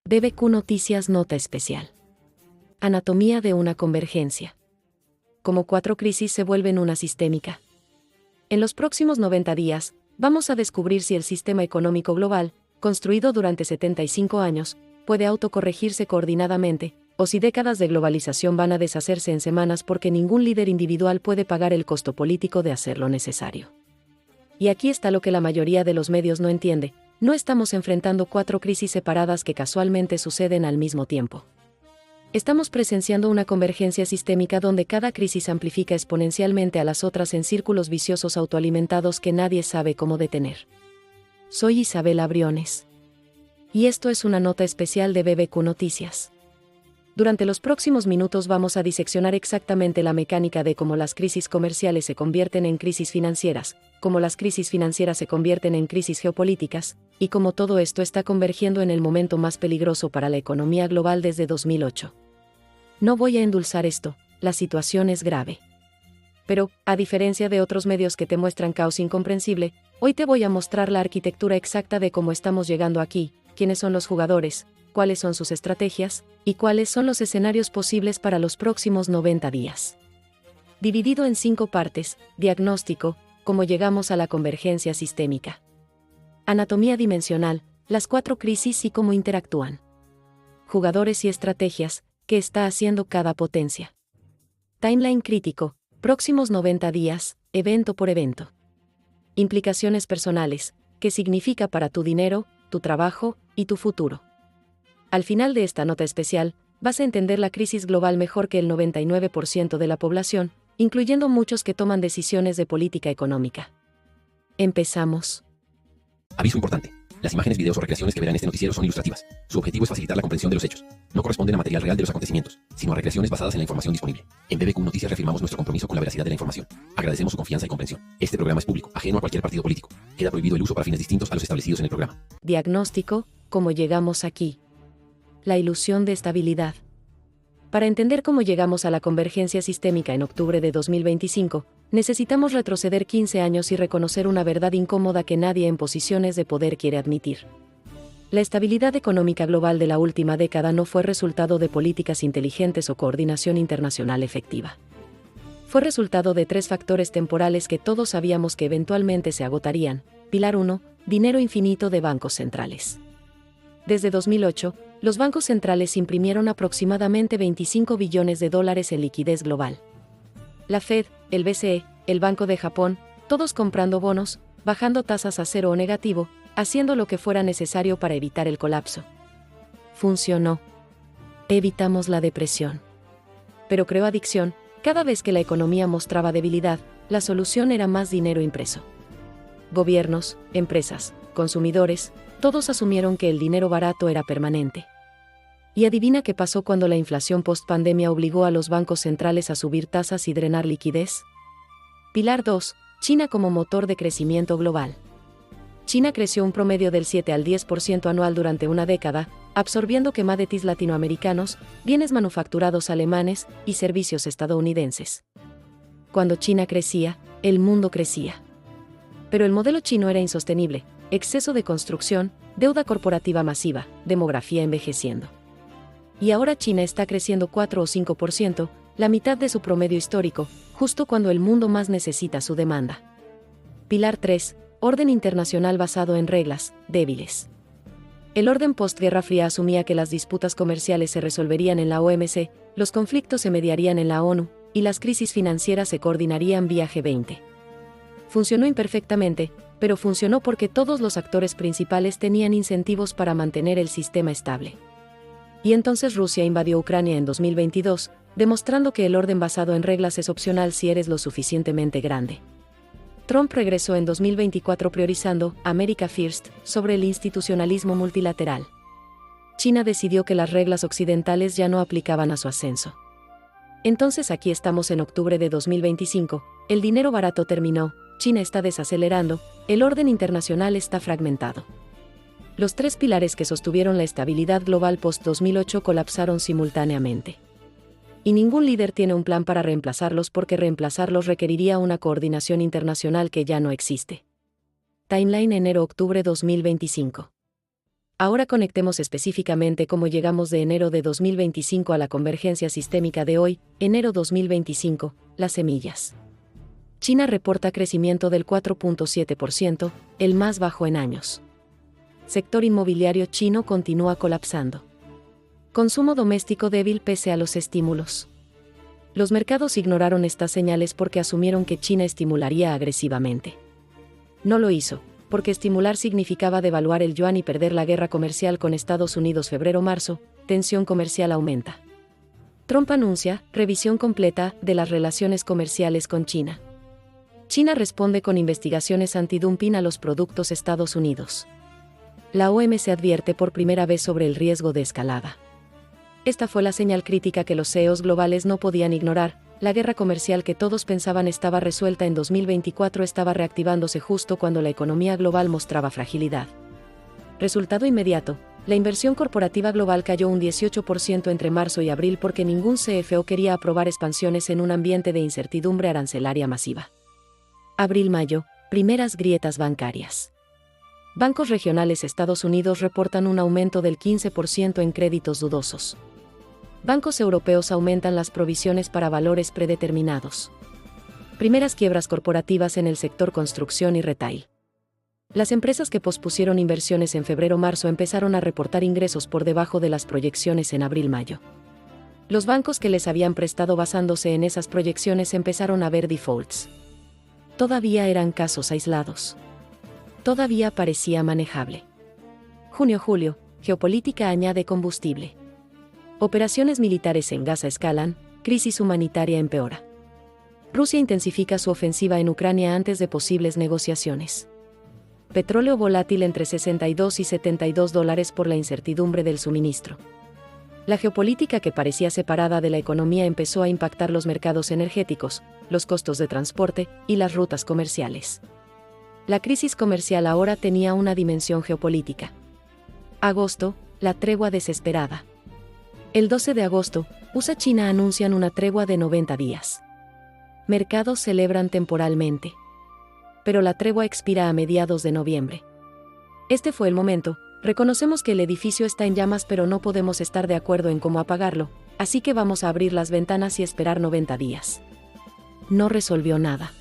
BBQ Noticias Nota Especial. Anatomía de una convergencia. Cómo 4 crisis se vuelven una sistémica. En los próximos 90 días, vamos a descubrir si el sistema económico global, construido durante 75 años, puede autocorregirse coordinadamente, o si décadas de globalización van a deshacerse en semanas porque ningún líder individual puede pagar el costo político de hacer lo necesario. Y aquí está lo que la mayoría de los medios no entiende: no estamos enfrentando 4 crisis separadas que casualmente suceden al mismo tiempo. Estamos presenciando una convergencia sistémica donde cada crisis amplifica exponencialmente a las otras en círculos viciosos autoalimentados que nadie sabe cómo detener. Soy Isabela Briones. Y esto es una nota especial de BBQ Noticias. Durante los próximos minutos vamos a diseccionar exactamente la mecánica de cómo las crisis comerciales se convierten en crisis financieras, cómo las crisis financieras se convierten en crisis geopolíticas, y cómo todo esto está convergiendo en el momento más peligroso para la economía global desde 2008. No voy a endulzar esto, la situación es grave. Pero, a diferencia de otros medios que te muestran caos incomprensible, hoy te voy a mostrar la arquitectura exacta de cómo estamos llegando aquí, quiénes son los jugadores, cuáles son sus estrategias, y cuáles son los escenarios posibles para los próximos 90 días. Dividido en 5 partes: diagnóstico, cómo llegamos a la convergencia sistémica; anatomía dimensional, las 4 crisis y cómo interactúan; jugadores y estrategias, qué está haciendo cada potencia; timeline crítico, próximos 90 días, evento por evento; implicaciones personales, qué significa para tu dinero, tu trabajo y tu futuro. Al final de esta nota especial, vas a entender la crisis global mejor que el 99% de la población, incluyendo muchos que toman decisiones de política económica. Empezamos. Aviso importante: las imágenes, videos o recreaciones que verán en este noticiero son ilustrativas. Su objetivo es facilitar la comprensión de los hechos. No corresponden a material real de los acontecimientos, sino a recreaciones basadas en la información disponible. En BBQ Noticias reafirmamos nuestro compromiso con la veracidad de la información. Agradecemos su confianza y comprensión. Este programa es público, ajeno a cualquier partido político. Queda prohibido el uso para fines distintos a los establecidos en el programa. Diagnóstico, cómo llegamos aquí. La ilusión de estabilidad. Para entender cómo llegamos a la convergencia sistémica en octubre de 2025, necesitamos retroceder 15 años y reconocer una verdad incómoda que nadie en posiciones de poder quiere admitir. La estabilidad económica global de la última década no fue resultado de políticas inteligentes o coordinación internacional efectiva. Fue resultado de 3 factores temporales que todos sabíamos que eventualmente se agotarían. Pilar 1, dinero infinito de bancos centrales. Desde 2008, los bancos centrales imprimieron aproximadamente $25 billones en liquidez global. La Fed, el BCE, el Banco de Japón, todos comprando bonos, bajando tasas a cero o negativo, haciendo lo que fuera necesario para evitar el colapso. Funcionó. Evitamos la depresión. Pero creó adicción. Cada vez que la economía mostraba debilidad, la solución era más dinero impreso. Gobiernos, empresas, consumidores, todos asumieron que el dinero barato era permanente. Y adivina qué pasó cuando la inflación post-pandemia obligó a los bancos centrales a subir tasas y drenar liquidez. Pilar 2, China como motor de crecimiento global. China creció un promedio del 7 al 10% anual durante una década, absorbiendo commodities latinoamericanos, bienes manufacturados alemanes y servicios estadounidenses. Cuando China crecía, el mundo crecía. Pero el modelo chino era insostenible: exceso de construcción, deuda corporativa masiva, demografía envejeciendo. Y ahora China está creciendo 4 o 5%, la mitad de su promedio histórico, justo cuando el mundo más necesita su demanda. Pilar 3, orden internacional basado en reglas, débiles. El orden post-Guerra Fría asumía que las disputas comerciales se resolverían en la OMC, los conflictos se mediarían en la ONU, y las crisis financieras se coordinarían vía G20. Funcionó imperfectamente, pero funcionó porque todos los actores principales tenían incentivos para mantener el sistema estable. Y entonces Rusia invadió Ucrania en 2022, demostrando que el orden basado en reglas es opcional si eres lo suficientemente grande. Trump regresó en 2024 priorizando America First sobre el institucionalismo multilateral. China decidió que las reglas occidentales ya no aplicaban a su ascenso. Entonces aquí estamos en octubre de 2025, el dinero barato terminó, China está desacelerando, el orden internacional está fragmentado. Los 3 pilares que sostuvieron la estabilidad global post-2008 colapsaron simultáneamente. Y ningún líder tiene un plan para reemplazarlos porque reemplazarlos requeriría una coordinación internacional que ya no existe. Timeline enero-octubre 2025. Ahora conectemos específicamente cómo llegamos de enero de 2025 a la convergencia sistémica de hoy, enero 2025, las semillas. China reporta crecimiento del 4.7%, el más bajo en años. Sector inmobiliario chino continúa colapsando. Consumo doméstico débil pese a los estímulos. Los mercados ignoraron estas señales porque asumieron que China estimularía agresivamente. No lo hizo, porque estimular significaba devaluar el yuan y perder la guerra comercial con Estados Unidos febrero-marzo, tensión comercial aumenta. Trump anuncia revisión completa de las relaciones comerciales con China. China responde con investigaciones antidumping a los productos Estados Unidos. La OMC advierte por primera vez sobre el riesgo de escalada. Esta fue la señal crítica que los CEOs globales no podían ignorar. La guerra comercial que todos pensaban estaba resuelta en 2024 estaba reactivándose justo cuando la economía global mostraba fragilidad. Resultado inmediato, la inversión corporativa global cayó un 18% entre marzo y abril porque ningún CFO quería aprobar expansiones en un ambiente de incertidumbre arancelaria masiva. Abril-mayo, primeras grietas bancarias. Bancos regionales Estados Unidos reportan un aumento del 15% en créditos dudosos. Bancos europeos aumentan las provisiones para valores predeterminados. Primeras quiebras corporativas en el sector construcción y retail. Las empresas que pospusieron inversiones en febrero-marzo empezaron a reportar ingresos por debajo de las proyecciones en abril-mayo. Los bancos que les habían prestado basándose en esas proyecciones empezaron a ver defaults. Todavía eran casos aislados. Todavía parecía manejable. Junio-julio, geopolítica añade combustible. Operaciones militares en Gaza escalan, crisis humanitaria empeora. Rusia intensifica su ofensiva en Ucrania antes de posibles negociaciones. Petróleo volátil entre $62 y $72 por la incertidumbre del suministro. La geopolítica que parecía separada de la economía empezó a impactar los mercados energéticos, los costos de transporte y las rutas comerciales. La crisis comercial ahora tenía una dimensión geopolítica. Agosto, la tregua desesperada. El 12 de agosto, USA-China anuncian una tregua de 90 días. Mercados celebran temporalmente. Pero la tregua expira a mediados de noviembre. Este fue el momento. Reconocemos que el edificio está en llamas pero no podemos estar de acuerdo en cómo apagarlo, así que vamos a abrir las ventanas y esperar 90 días. No resolvió nada.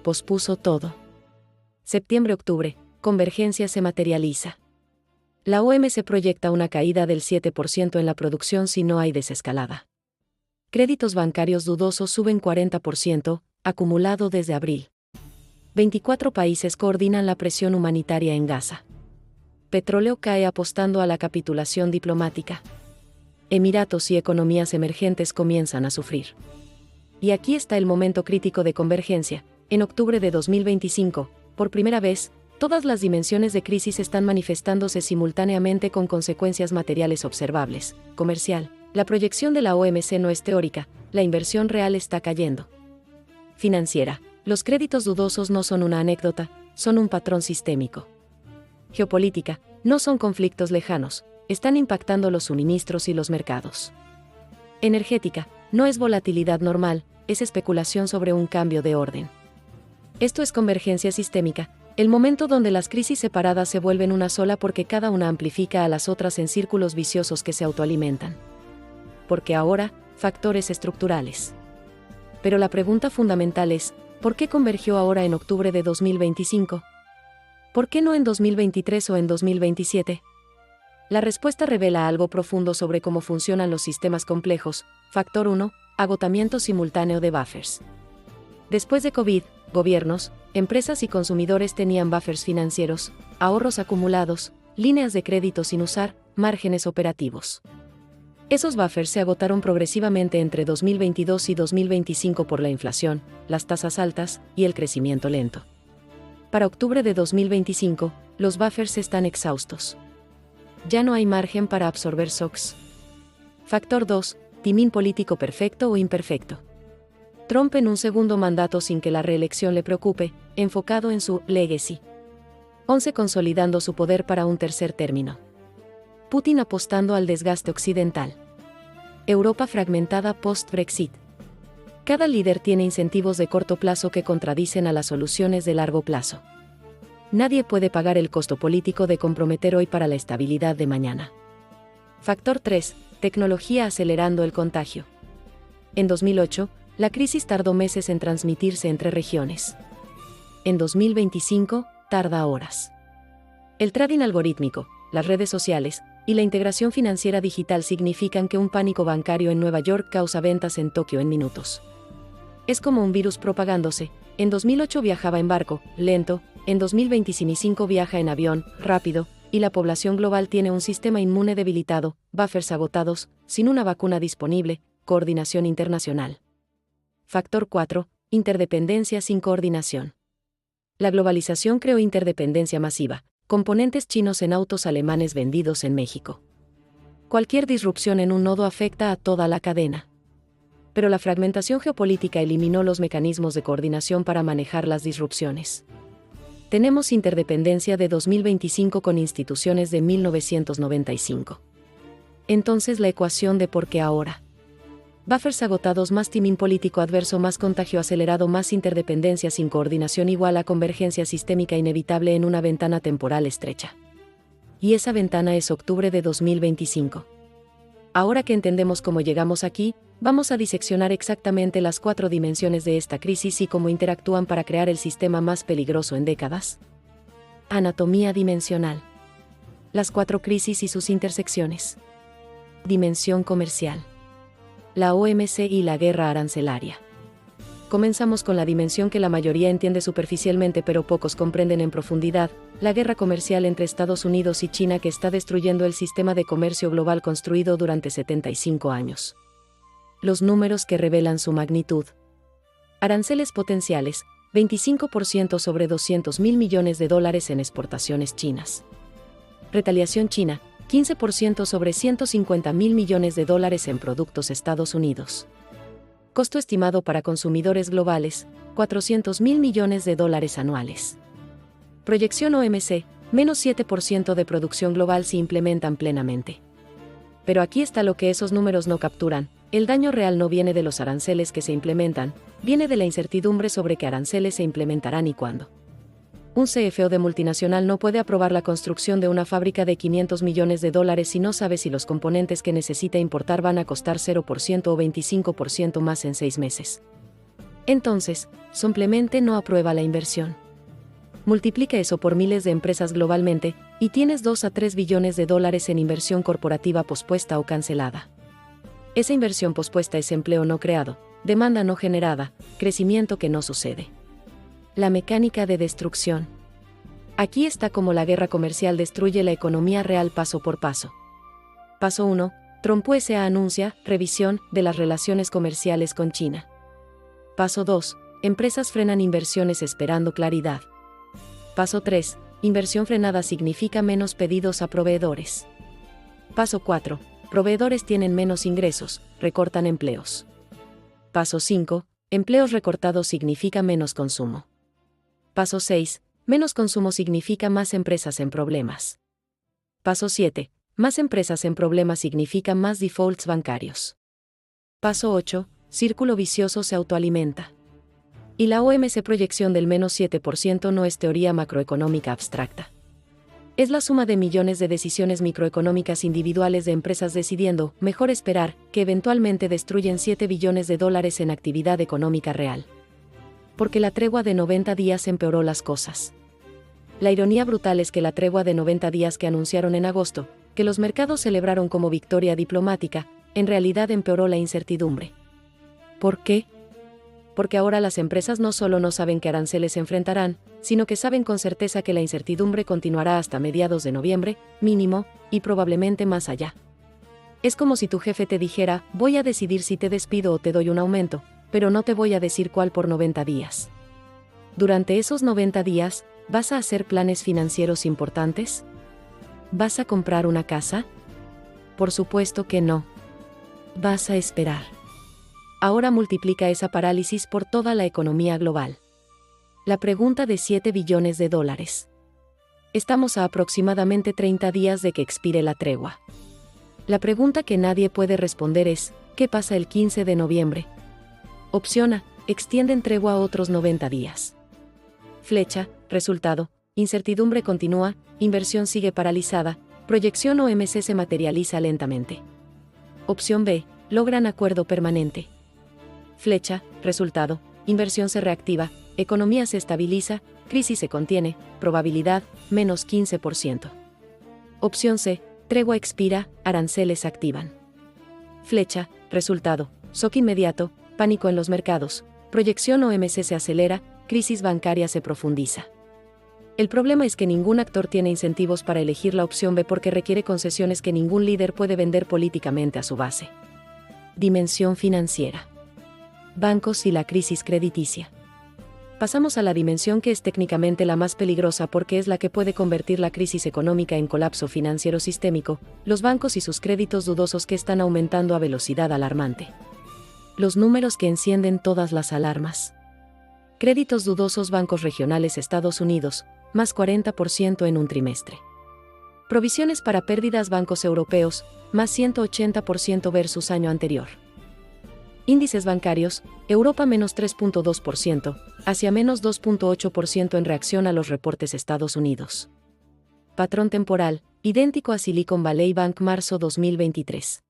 Pospuso todo. Septiembre-octubre, convergencia se materializa. La OMC proyecta una caída del 7% en la producción si no hay desescalada. Créditos bancarios dudosos suben 40%, acumulado desde abril. 24 países coordinan la presión humanitaria en Gaza. Petróleo cae apostando a la capitulación diplomática. Emiratos y economías emergentes comienzan a sufrir. Y aquí está el momento crítico de convergencia. En octubre de 2025, por primera vez, todas las dimensiones de crisis están manifestándose simultáneamente con consecuencias materiales observables. Comercial, la proyección de la OMC no es teórica, la inversión real está cayendo. Financiera, los créditos dudosos no son una anécdota, son un patrón sistémico. Geopolítica, no son conflictos lejanos, están impactando los suministros y los mercados. Energética, no es volatilidad normal, es especulación sobre un cambio de orden. Esto es convergencia sistémica, el momento donde las crisis separadas se vuelven una sola porque cada una amplifica a las otras en círculos viciosos que se autoalimentan. Porque ahora, factores estructurales. Pero la pregunta fundamental es, ¿por qué convergió ahora en octubre de 2025? ¿Por qué no en 2023 o en 2027? La respuesta revela algo profundo sobre cómo funcionan los sistemas complejos. Factor 1, agotamiento simultáneo de buffers. Después de COVID, gobiernos, empresas y consumidores tenían buffers financieros, ahorros acumulados, líneas de crédito sin usar, márgenes operativos. Esos buffers se agotaron progresivamente entre 2022 y 2025 por la inflación, las tasas altas y el crecimiento lento. Para octubre de 2025, los buffers están exhaustos. Ya no hay margen para absorber shocks. Factor 2, timing político perfecto o imperfecto. Trump en un segundo mandato sin que la reelección le preocupe, enfocado en su legacy. 11 consolidando su poder para un tercer término. Putin apostando al desgaste occidental. Europa fragmentada post-Brexit. Cada líder tiene incentivos de corto plazo que contradicen a las soluciones de largo plazo. Nadie puede pagar el costo político de comprometer hoy para la estabilidad de mañana. Factor 3. Tecnología acelerando el contagio. En 2008, la crisis tardó meses en transmitirse entre regiones. En 2025, tarda horas. El trading algorítmico, las redes sociales y la integración financiera digital significan que un pánico bancario en Nueva York causa ventas en Tokio en minutos. Es como un virus propagándose. En 2008 viajaba en barco, lento, en 2025 viaja en avión, rápido, y la población global tiene un sistema inmune debilitado, buffers agotados, sin una vacuna disponible, coordinación internacional. Factor 4. Interdependencia sin coordinación. La globalización creó interdependencia masiva, componentes chinos en autos alemanes vendidos en México. Cualquier disrupción en un nodo afecta a toda la cadena. Pero la fragmentación geopolítica eliminó los mecanismos de coordinación para manejar las disrupciones. Tenemos interdependencia de 2025 con instituciones de 1995. Entonces la ecuación de por qué ahora. Buffers agotados más timing político adverso más contagio acelerado más interdependencia sin coordinación igual a convergencia sistémica inevitable en una ventana temporal estrecha. Y esa ventana es octubre de 2025. Ahora que entendemos cómo llegamos aquí, vamos a diseccionar exactamente las 4 dimensiones de esta crisis y cómo interactúan para crear el sistema más peligroso en décadas. Anatomía dimensional. Las 4 crisis y sus intersecciones. Dimensión comercial. La OMC y la guerra arancelaria. Comenzamos con la dimensión que la mayoría entiende superficialmente pero pocos comprenden en profundidad, la guerra comercial entre Estados Unidos y China que está destruyendo el sistema de comercio global construido durante 75 años. Los números que revelan su magnitud. Aranceles potenciales, 25% sobre $200.000 millones en exportaciones chinas. Retaliación china, 15% sobre $150.000 millones en productos Estados Unidos. Costo estimado para consumidores globales, $400.000 millones anuales. Proyección OMC, menos 7% de producción global si implementan plenamente. Pero aquí está lo que esos números no capturan. El daño real no viene de los aranceles que se implementan, viene de la incertidumbre sobre qué aranceles se implementarán y cuándo. Un CFO de multinacional no puede aprobar la construcción de una fábrica de $500 millones si no sabe si los componentes que necesita importar van a costar 0% o 25% más en 6 meses. Entonces, simplemente no aprueba la inversión. Multiplica eso por miles de empresas globalmente, y tienes 2 a 3 billones de dólares en inversión corporativa pospuesta o cancelada. Esa inversión pospuesta es empleo no creado, demanda no generada, crecimiento que no sucede. La mecánica de destrucción. Aquí está cómo la guerra comercial destruye la economía real paso por paso. Paso 1. Trump USA anuncia revisión de las relaciones comerciales con China. Paso 2. Empresas frenan inversiones esperando claridad. Paso 3. Inversión frenada significa menos pedidos a proveedores. Paso 4. Proveedores tienen menos ingresos, recortan empleos. Paso 5. Empleos recortados significa menos consumo. Paso 6. Menos consumo significa más empresas en problemas. Paso 7. Más empresas en problemas significa más defaults bancarios. Paso 8. Círculo vicioso se autoalimenta. Y la OMC proyección del menos 7% no es teoría macroeconómica abstracta. Es la suma de millones de decisiones microeconómicas individuales de empresas decidiendo, mejor esperar, que eventualmente destruyen $7 billones en actividad económica real. Porque la tregua de 90 días empeoró las cosas. La ironía brutal es que la tregua de 90 días que anunciaron en agosto, que los mercados celebraron como victoria diplomática, en realidad empeoró la incertidumbre. ¿Por qué? Porque ahora las empresas no solo no saben qué aranceles se enfrentarán, sino que saben con certeza que la incertidumbre continuará hasta mediados de noviembre, mínimo, y probablemente más allá. Es como si tu jefe te dijera, voy a decidir si te despido o te doy un aumento, pero no te voy a decir cuál por 90 días. Durante esos 90 días, ¿vas a hacer planes financieros importantes? ¿Vas a comprar una casa? Por supuesto que no. Vas a esperar. Ahora multiplica esa parálisis por toda la economía global. La pregunta de $7 billones. Estamos a aproximadamente 30 días de que expire la tregua. La pregunta que nadie puede responder es, ¿qué pasa el 15 de noviembre? Opción A, extienden tregua a otros 90 días. Flecha, resultado, incertidumbre continúa, inversión sigue paralizada, proyección OMC se materializa lentamente. Opción B, logran acuerdo permanente. Flecha, resultado, inversión se reactiva, economía se estabiliza, crisis se contiene, probabilidad, menos 15%. Opción C, tregua expira, aranceles activan. Flecha, resultado, shock inmediato, pánico en los mercados, proyección OMC se acelera, crisis bancaria se profundiza. El problema es que ningún actor tiene incentivos para elegir la opción B porque requiere concesiones que ningún líder puede vender políticamente a su base. Dimensión financiera. Bancos y la crisis crediticia. Pasamos a la dimensión que es técnicamente la más peligrosa porque es la que puede convertir la crisis económica en colapso financiero sistémico, los bancos y sus créditos dudosos que están aumentando a velocidad alarmante. Los números que encienden todas las alarmas. Créditos dudosos bancos regionales Estados Unidos, más 40% en un trimestre. Provisiones para pérdidas bancos europeos, más 180% versus año anterior. Índices bancarios, Europa menos 3.2%, Asia menos 2.8% en reacción a los reportes Estados Unidos. Patrón temporal, idéntico a Silicon Valley Bank marzo 2023.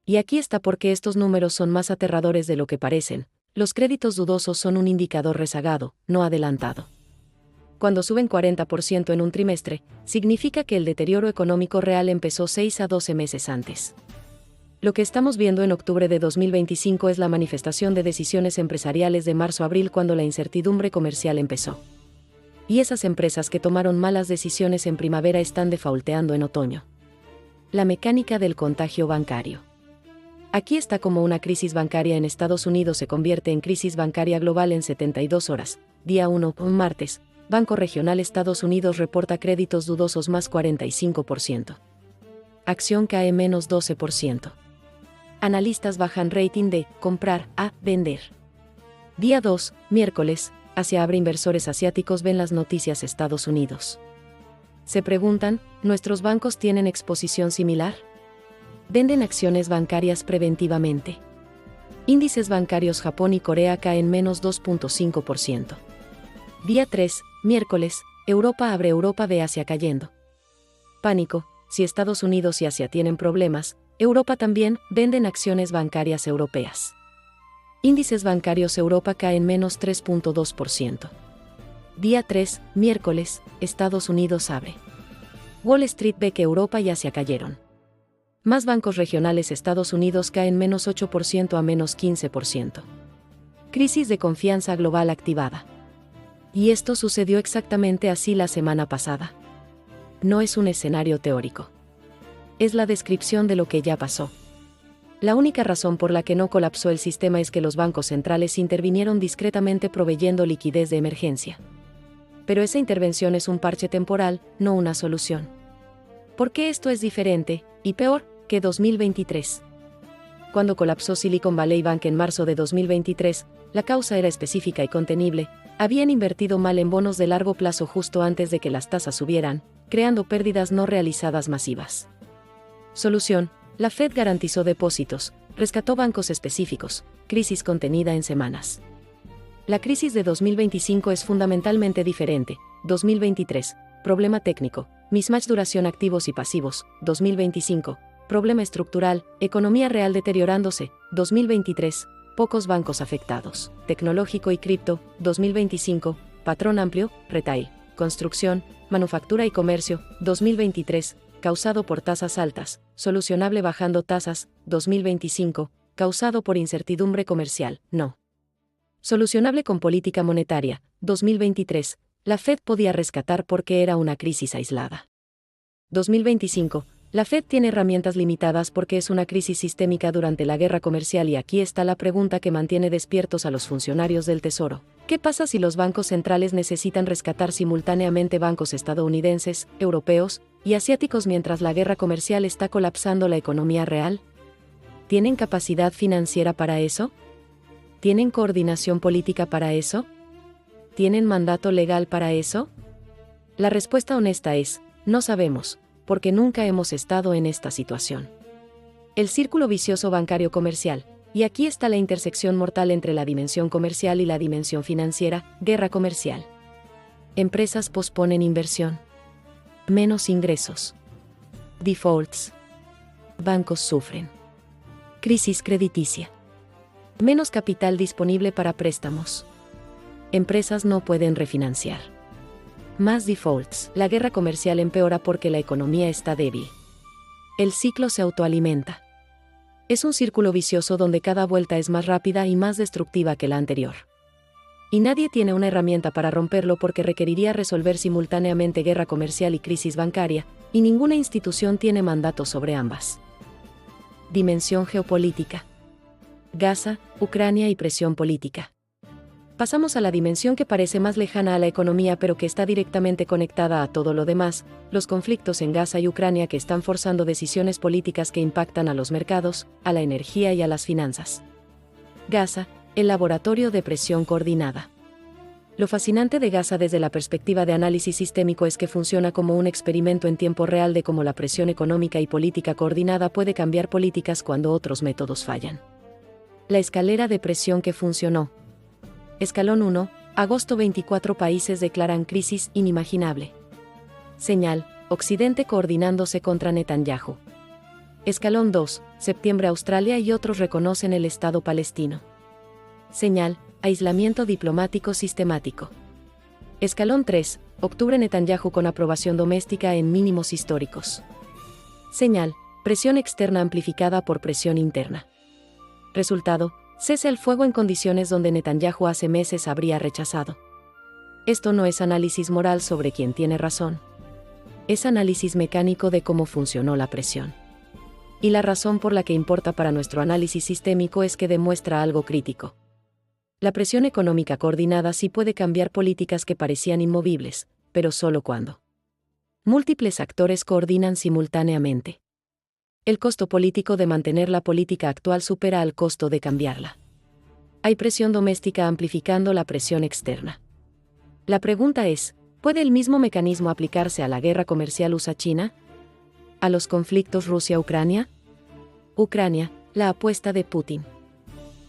Y aquí está porque estos números son más aterradores de lo que parecen. Los créditos dudosos son un indicador rezagado, no adelantado. Cuando suben 40% en un trimestre, significa que el deterioro económico real empezó 6 a 12 meses antes. Lo que estamos viendo en octubre de 2025 es la manifestación de decisiones empresariales de marzo-abril cuando la incertidumbre comercial empezó. Y esas empresas que tomaron malas decisiones en primavera están defaulteando en otoño. La mecánica del contagio bancario. Aquí está como una crisis bancaria en Estados Unidos se convierte en crisis bancaria global en 72 horas. Día 1, martes, Banco Regional Estados Unidos reporta créditos dudosos más 45%. Acción cae menos 12%. Analistas bajan rating de comprar a vender. Día 2, miércoles, Asia abre inversores asiáticos ven las noticias Estados Unidos. Se preguntan, ¿nuestros bancos tienen exposición similar? Venden acciones bancarias preventivamente. Índices bancarios Japón y Corea caen menos 2.5%. Día 3, miércoles, Europa abre Europa ve Asia cayendo. Pánico, si Estados Unidos y Asia tienen problemas, Europa también, venden acciones bancarias europeas. Índices bancarios Europa caen menos 3.2%. Día 3, miércoles, Estados Unidos abre. Wall Street ve que Europa y Asia cayeron. Más bancos regionales Estados Unidos caen menos 8% a menos 15%. Crisis de confianza global activada. Y esto sucedió exactamente así la semana pasada. No es un escenario teórico. Es la descripción de lo que ya pasó. La única razón por la que no colapsó el sistema es que los bancos centrales intervinieron discretamente proveyendo liquidez de emergencia. Pero esa intervención es un parche temporal, no una solución. ¿Por qué esto es diferente, y peor, que 2023? Cuando colapsó Silicon Valley Bank en marzo de 2023, la causa era específica y contenible, habían invertido mal en bonos de largo plazo justo antes de que las tasas subieran, creando pérdidas no realizadas masivas. Solución, la Fed garantizó depósitos, rescató bancos específicos, crisis contenida en semanas. La crisis de 2025 es fundamentalmente diferente. 2023, problema técnico, mismatch duración activos y pasivos. 2025, problema estructural, economía real deteriorándose. 2023, pocos bancos afectados, tecnológico y cripto. 2025, patrón amplio, retail, construcción, manufactura y comercio. 2023, causado por tasas altas, solucionable bajando tasas. 2025, causado por incertidumbre comercial, no. Solucionable con política monetaria. 2023, la Fed podía rescatar porque era una crisis aislada. 2025, la Fed tiene herramientas limitadas porque es una crisis sistémica durante la guerra comercial y aquí está la pregunta que mantiene despiertos a los funcionarios del Tesoro. ¿Qué pasa si los bancos centrales necesitan rescatar simultáneamente bancos estadounidenses, europeos y asiáticos mientras la guerra comercial está colapsando la economía real? ¿Tienen capacidad financiera para eso? ¿Tienen coordinación política para eso? ¿Tienen mandato legal para eso? La respuesta honesta es, no sabemos, porque nunca hemos estado en esta situación. El círculo vicioso bancario comercial, y aquí está la intersección mortal entre la dimensión comercial y la dimensión financiera, guerra comercial. Empresas posponen inversión. Menos ingresos. Defaults. Bancos sufren. Crisis crediticia. Menos capital disponible para préstamos. Empresas no pueden refinanciar. Más defaults. La guerra comercial empeora porque la economía está débil. El ciclo se autoalimenta. Es un círculo vicioso donde cada vuelta es más rápida y más destructiva que la anterior. Y nadie tiene una herramienta para romperlo porque requeriría resolver simultáneamente guerra comercial y crisis bancaria, y ninguna institución tiene mandato sobre ambas. Dimensión geopolítica. Gaza, Ucrania y presión política. Pasamos a la dimensión que parece más lejana a la economía pero que está directamente conectada a todo lo demás, los conflictos en Gaza y Ucrania que están forzando decisiones políticas que impactan a los mercados, a la energía y a las finanzas. Gaza, el laboratorio de presión coordinada. Lo fascinante de Gaza desde la perspectiva de análisis sistémico es que funciona como un experimento en tiempo real de cómo la presión económica y política coordinada puede cambiar políticas cuando otros métodos fallan. La escalera de presión que funcionó. Escalón 1, agosto 24 países declaran crisis inimaginable. Señal, Occidente coordinándose contra Netanyahu. Escalón 2, septiembre Australia y otros reconocen el Estado palestino. Señal, aislamiento diplomático sistemático. Escalón 3, octubre Netanyahu con aprobación doméstica en mínimos históricos. Señal, presión externa amplificada por presión interna. Resultado, cese el fuego en condiciones donde Netanyahu hace meses habría rechazado. Esto no es análisis moral sobre quién tiene razón. Es análisis mecánico de cómo funcionó la presión. Y la razón por la que importa para nuestro análisis sistémico es que demuestra algo crítico. La presión económica coordinada sí puede cambiar políticas que parecían inmovibles, pero solo cuando múltiples actores coordinan simultáneamente. El costo político de mantener la política actual supera al costo de cambiarla. Hay presión doméstica amplificando la presión externa. La pregunta es, ¿puede el mismo mecanismo aplicarse a la guerra comercial USA-China? ¿A los conflictos Rusia-Ucrania? Ucrania, la apuesta de Putin.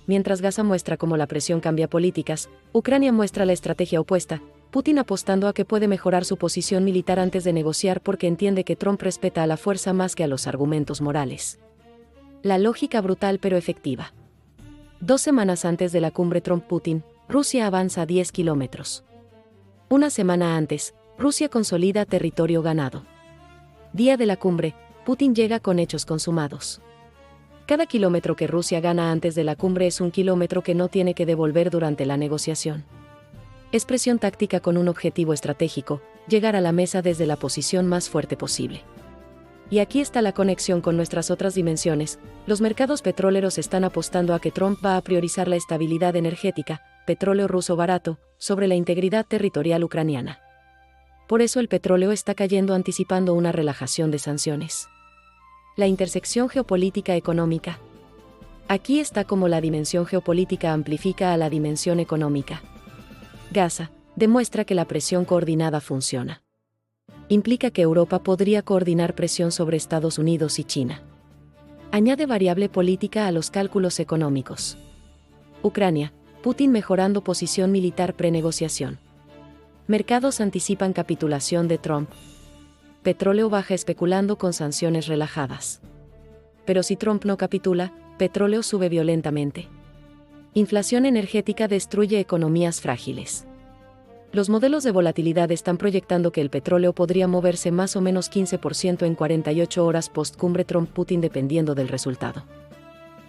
Mientras Gaza muestra cómo la presión cambia políticas, Ucrania muestra la estrategia opuesta, Putin apostando a que puede mejorar su posición militar antes de negociar porque entiende que Trump respeta a la fuerza más que a los argumentos morales. La lógica brutal pero efectiva. 2 semanas antes de la cumbre Trump-Putin, Rusia avanza 10 kilómetros. Una semana antes, Rusia consolida territorio ganado. Día de la cumbre, Putin llega con hechos consumados. Cada kilómetro que Rusia gana antes de la cumbre es un kilómetro que no tiene que devolver durante la negociación. Es presión táctica con un objetivo estratégico, llegar a la mesa desde la posición más fuerte posible. Y aquí está la conexión con nuestras otras dimensiones. Los mercados petroleros están apostando a que Trump va a priorizar la estabilidad energética, petróleo ruso barato, sobre la integridad territorial ucraniana. Por eso el petróleo está cayendo anticipando una relajación de sanciones. La intersección geopolítica económica. Aquí está cómo la dimensión geopolítica amplifica a la dimensión económica. Gaza demuestra que la presión coordinada funciona. Implica que Europa podría coordinar presión sobre Estados Unidos y China. Añade variable política a los cálculos económicos. Ucrania, Putin mejorando posición militar prenegociación. Mercados anticipan capitulación de Trump. Petróleo baja especulando con sanciones relajadas. Pero si Trump no capitula, petróleo sube violentamente. Inflación energética destruye economías frágiles. Los modelos de volatilidad están proyectando que el petróleo podría moverse más o menos 15% en 48 horas post-cumbre Trump-Putin dependiendo del resultado.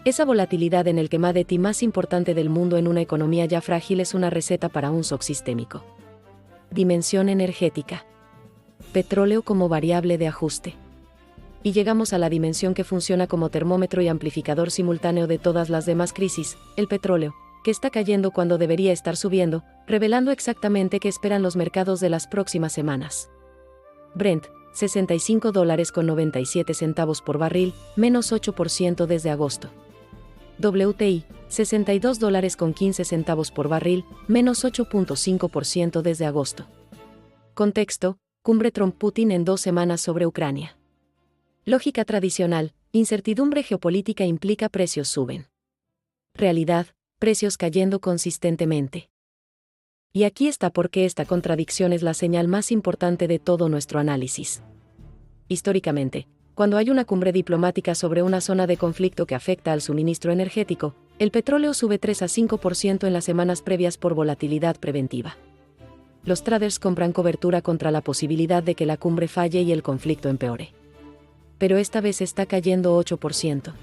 Esa volatilidad en el commodity más importante del mundo en una economía ya frágil es una receta para un shock sistémico. Dimensión energética. Petróleo como variable de ajuste. Y llegamos a la dimensión que funciona como termómetro y amplificador simultáneo de todas las demás crisis, el petróleo, que está cayendo cuando debería estar subiendo, revelando exactamente qué esperan los mercados de las próximas semanas. Brent, $65.97 por barril, menos 8% desde agosto. WTI, $62.15 por barril, menos 8.5% desde agosto. Contexto, cumbre Trump-Putin en 2 semanas sobre Ucrania. Lógica tradicional, incertidumbre geopolítica implica precios suben. Realidad, precios cayendo consistentemente. Y aquí está por qué esta contradicción es la señal más importante de todo nuestro análisis. Históricamente, cuando hay una cumbre diplomática sobre una zona de conflicto que afecta al suministro energético, el petróleo sube 3 a 5% en las semanas previas por volatilidad preventiva. Los traders compran cobertura contra la posibilidad de que la cumbre falle y el conflicto empeore. Pero esta vez está cayendo 8%.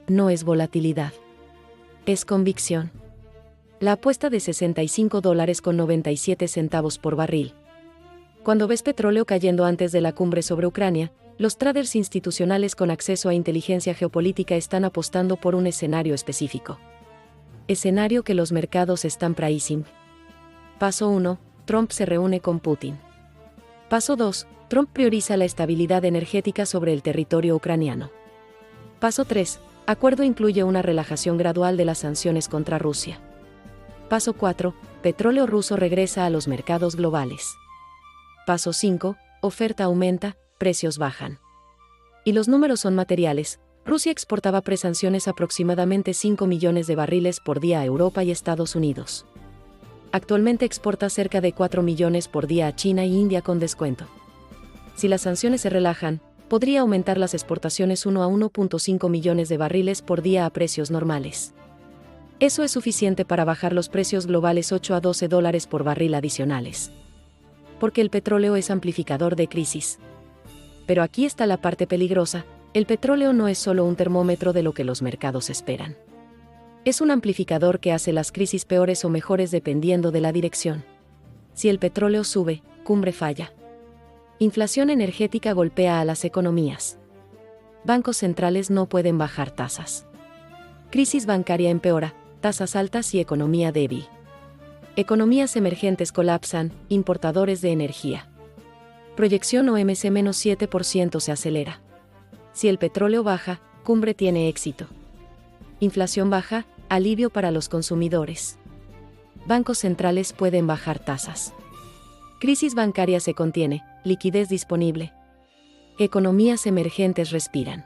No es volatilidad. Es convicción. La apuesta de $65.97 por barril. Cuando ves petróleo cayendo antes de la cumbre sobre Ucrania, los traders institucionales con acceso a inteligencia geopolítica están apostando por un escenario específico. Escenario que los mercados están pricing. Paso 1. Trump se reúne con Putin. Paso 2. Trump prioriza la estabilidad energética sobre el territorio ucraniano. Paso 3. Acuerdo incluye una relajación gradual de las sanciones contra Rusia. Paso 4. Petróleo ruso regresa a los mercados globales. Paso 5. Oferta aumenta, precios bajan. Y los números son materiales. Rusia exportaba pre-sanciones aproximadamente 5 millones de barriles por día a Europa y Estados Unidos. Actualmente exporta cerca de 4 millones por día a China y India con descuento. Si las sanciones se relajan, podría aumentar las exportaciones 1 a 1.5 millones de barriles por día a precios normales. Eso es suficiente para bajar los precios globales 8 a $12 por barril adicionales. Porque el petróleo es amplificador de crisis. Pero aquí está la parte peligrosa: el petróleo no es solo un termómetro de lo que los mercados esperan. Es un amplificador que hace las crisis peores o mejores dependiendo de la dirección. Si el petróleo sube, cumbre falla. Inflación energética golpea a las economías. Bancos centrales no pueden bajar tasas. Crisis bancaria empeora, tasas altas y economía débil. Economías emergentes colapsan, importadores de energía. Proyección OMC-7% se acelera. Si el petróleo baja, cumbre tiene éxito. Inflación baja, alivio para los consumidores. Bancos centrales pueden bajar tasas. Crisis bancaria se contiene, liquidez disponible. Economías emergentes respiran.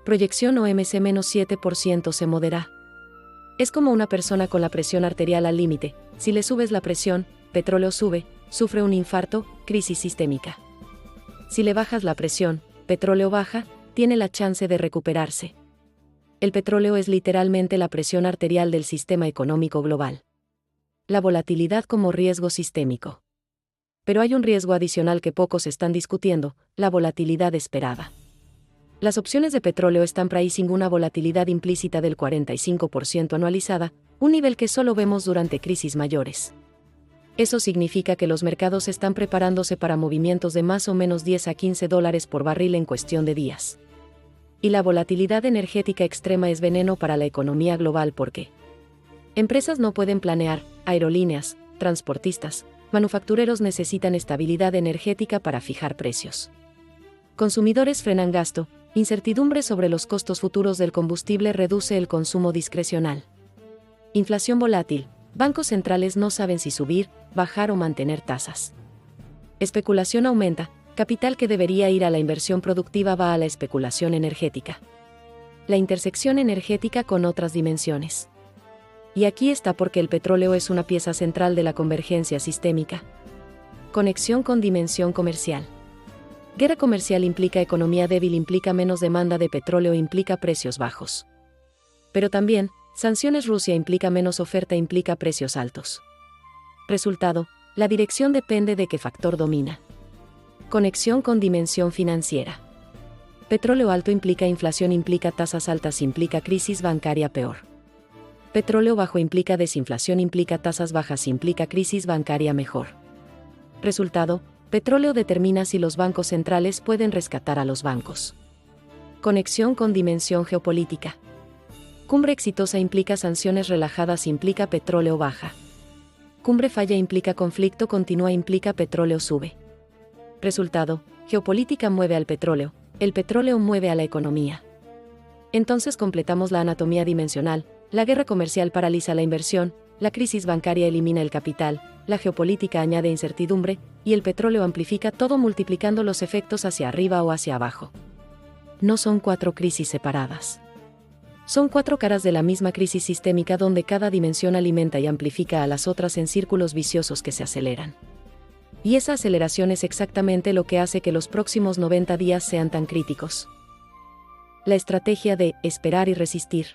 Proyección OMC-7% se modera. Es como una persona con la presión arterial al límite: si le subes la presión, petróleo sube, sufre un infarto, crisis sistémica. Si le bajas la presión, petróleo baja, tiene la chance de recuperarse. El petróleo es literalmente la presión arterial del sistema económico global. La volatilidad como riesgo sistémico. Pero hay un riesgo adicional que pocos están discutiendo: la volatilidad esperada. Las opciones de petróleo están pricing una volatilidad implícita del 45% anualizada, un nivel que solo vemos durante crisis mayores. Eso significa que los mercados están preparándose para movimientos de más o menos 10 a 15 dólares por barril en cuestión de días. Y la volatilidad energética extrema es veneno para la economía global porque empresas no pueden planear, aerolíneas, transportistas, manufactureros necesitan estabilidad energética para fijar precios. Consumidores frenan gasto, incertidumbre sobre los costos futuros del combustible reduce el consumo discrecional. Inflación volátil, bancos centrales no saben si subir, bajar o mantener tasas. Especulación aumenta, capital que debería ir a la inversión productiva va a la especulación energética. La intersección energética con otras dimensiones. Y aquí está porque el petróleo es una pieza central de la convergencia sistémica. Conexión con dimensión comercial. Guerra comercial implica economía débil, implica menos demanda de petróleo, implica precios bajos. Pero también, sanciones Rusia implica menos oferta, implica precios altos. Resultado, la dirección depende de qué factor domina. Conexión con dimensión financiera. Petróleo alto implica inflación, implica tasas altas, implica crisis bancaria peor. Petróleo bajo implica desinflación, implica tasas bajas, implica crisis bancaria mejor. Resultado, petróleo determina si los bancos centrales pueden rescatar a los bancos. Conexión con dimensión geopolítica. Cumbre exitosa implica sanciones relajadas, implica petróleo baja. Cumbre falla implica conflicto continúa, implica petróleo sube. Resultado, geopolítica mueve al petróleo, el petróleo mueve a la economía. Entonces completamos la anatomía dimensional: la guerra comercial paraliza la inversión, la crisis bancaria elimina el capital, la geopolítica añade incertidumbre, y el petróleo amplifica todo multiplicando los efectos hacia arriba o hacia abajo. No son 4 crisis separadas. Son 4 caras de la misma crisis sistémica donde cada dimensión alimenta y amplifica a las otras en círculos viciosos que se aceleran. Y esa aceleración es exactamente lo que hace que los próximos 90 días sean tan críticos. La estrategia de esperar y resistir.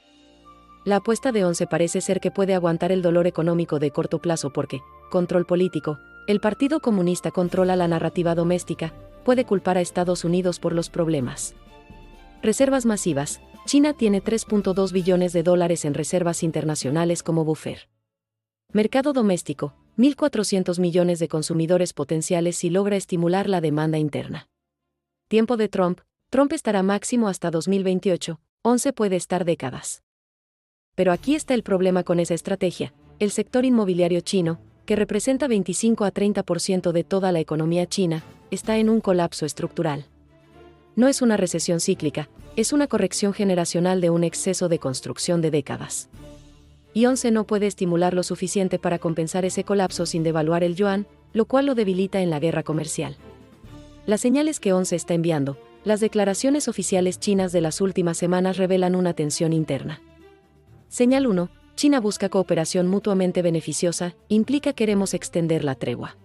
La apuesta de 11 parece ser que puede aguantar el dolor económico de corto plazo porque, control político, el Partido Comunista controla la narrativa doméstica, puede culpar a Estados Unidos por los problemas. Reservas masivas. China tiene 3.2 billones de dólares en reservas internacionales como buffer. Mercado doméstico, 1.400 millones de consumidores potenciales si logra estimular la demanda interna. Tiempo de Trump. Trump estará máximo hasta 2028, 11 puede estar décadas. Pero aquí está el problema con esa estrategia. El sector inmobiliario chino, que representa 25 a 30% de toda la economía china, está en un colapso estructural. No es una recesión cíclica, es una corrección generacional de un exceso de construcción de décadas. Y 11 no puede estimular lo suficiente para compensar ese colapso sin devaluar el yuan, lo cual lo debilita en la guerra comercial. Las señales que 11 está enviando, las declaraciones oficiales chinas de las últimas semanas revelan una tensión interna. Señal 1. China busca cooperación mutuamente beneficiosa, implica queremos extender la tregua.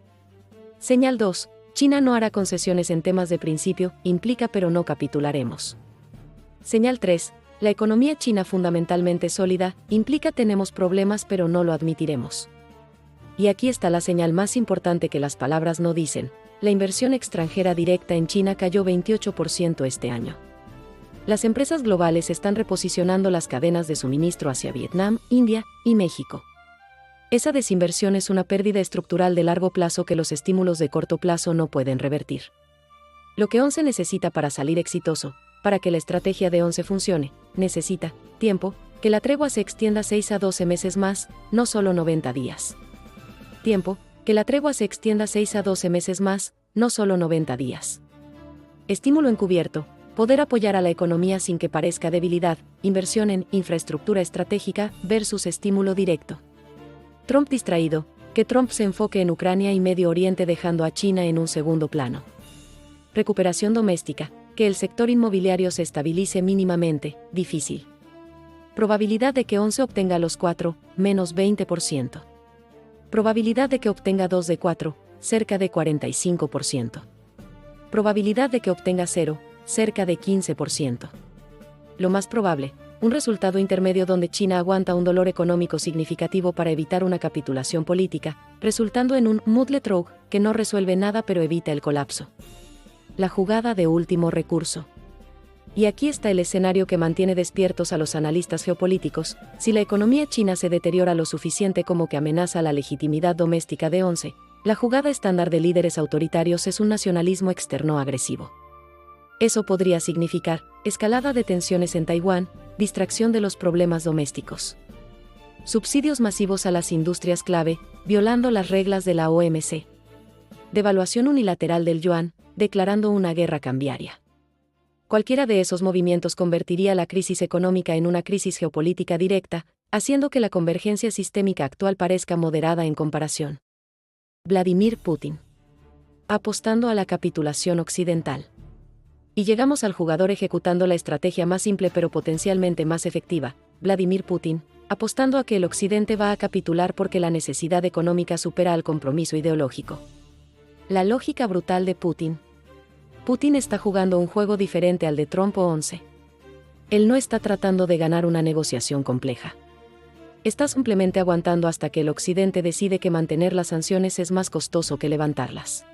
Señal 2. China no hará concesiones en temas de principio, implica pero no capitularemos. Señal 3. La economía china fundamentalmente sólida, implica tenemos problemas pero no lo admitiremos. Y aquí está la señal más importante que las palabras no dicen, la inversión extranjera directa en China cayó 28% este año. Las empresas globales están reposicionando las cadenas de suministro hacia Vietnam, India y México. Esa desinversión es una pérdida estructural de largo plazo que los estímulos de corto plazo no pueden revertir. Lo que 11 necesita para salir exitoso, para que la estrategia de 11 funcione, necesita tiempo, que la tregua se extienda 6 a 12 meses más, no solo 90 días. Tiempo, que la tregua se extienda 6 a 12 meses más, no solo 90 días. Estímulo encubierto, poder apoyar a la economía sin que parezca debilidad, inversión en infraestructura estratégica versus estímulo directo. Trump distraído, que Trump se enfoque en Ucrania y Medio Oriente dejando a China en un segundo plano. Recuperación doméstica, que el sector inmobiliario se estabilice mínimamente, difícil. Probabilidad de que 11 obtenga los 4, menos 20%. Probabilidad de que obtenga 2 de 4, cerca de 45%. Probabilidad de que obtenga 0, cerca de 15%. Lo más probable, un resultado intermedio donde China aguanta un dolor económico significativo para evitar una capitulación política, resultando en un muddle through que no resuelve nada pero evita el colapso. La jugada de último recurso. Y aquí está el escenario que mantiene despiertos a los analistas geopolíticos. Si la economía china se deteriora lo suficiente como que amenaza la legitimidad doméstica de 11, la jugada estándar de líderes autoritarios es un nacionalismo externo agresivo. Eso podría significar escalada de tensiones en Taiwán, distracción de los problemas domésticos. Subsidios masivos a las industrias clave, violando las reglas de la OMC. Devaluación unilateral del yuan, declarando una guerra cambiaria. Cualquiera de esos movimientos convertiría la crisis económica en una crisis geopolítica directa, haciendo que la convergencia sistémica actual parezca moderada en comparación. Vladimir Putin. Apostando a la capitulación occidental. Y llegamos al jugador ejecutando la estrategia más simple pero potencialmente más efectiva, Vladimir Putin, apostando a que el Occidente va a capitular porque la necesidad económica supera al compromiso ideológico. La lógica brutal de Putin. Putin está jugando un juego diferente al de Trump o 11. Él no está tratando de ganar una negociación compleja. Está simplemente aguantando hasta que el Occidente decide que mantener las sanciones es más costoso que levantarlas.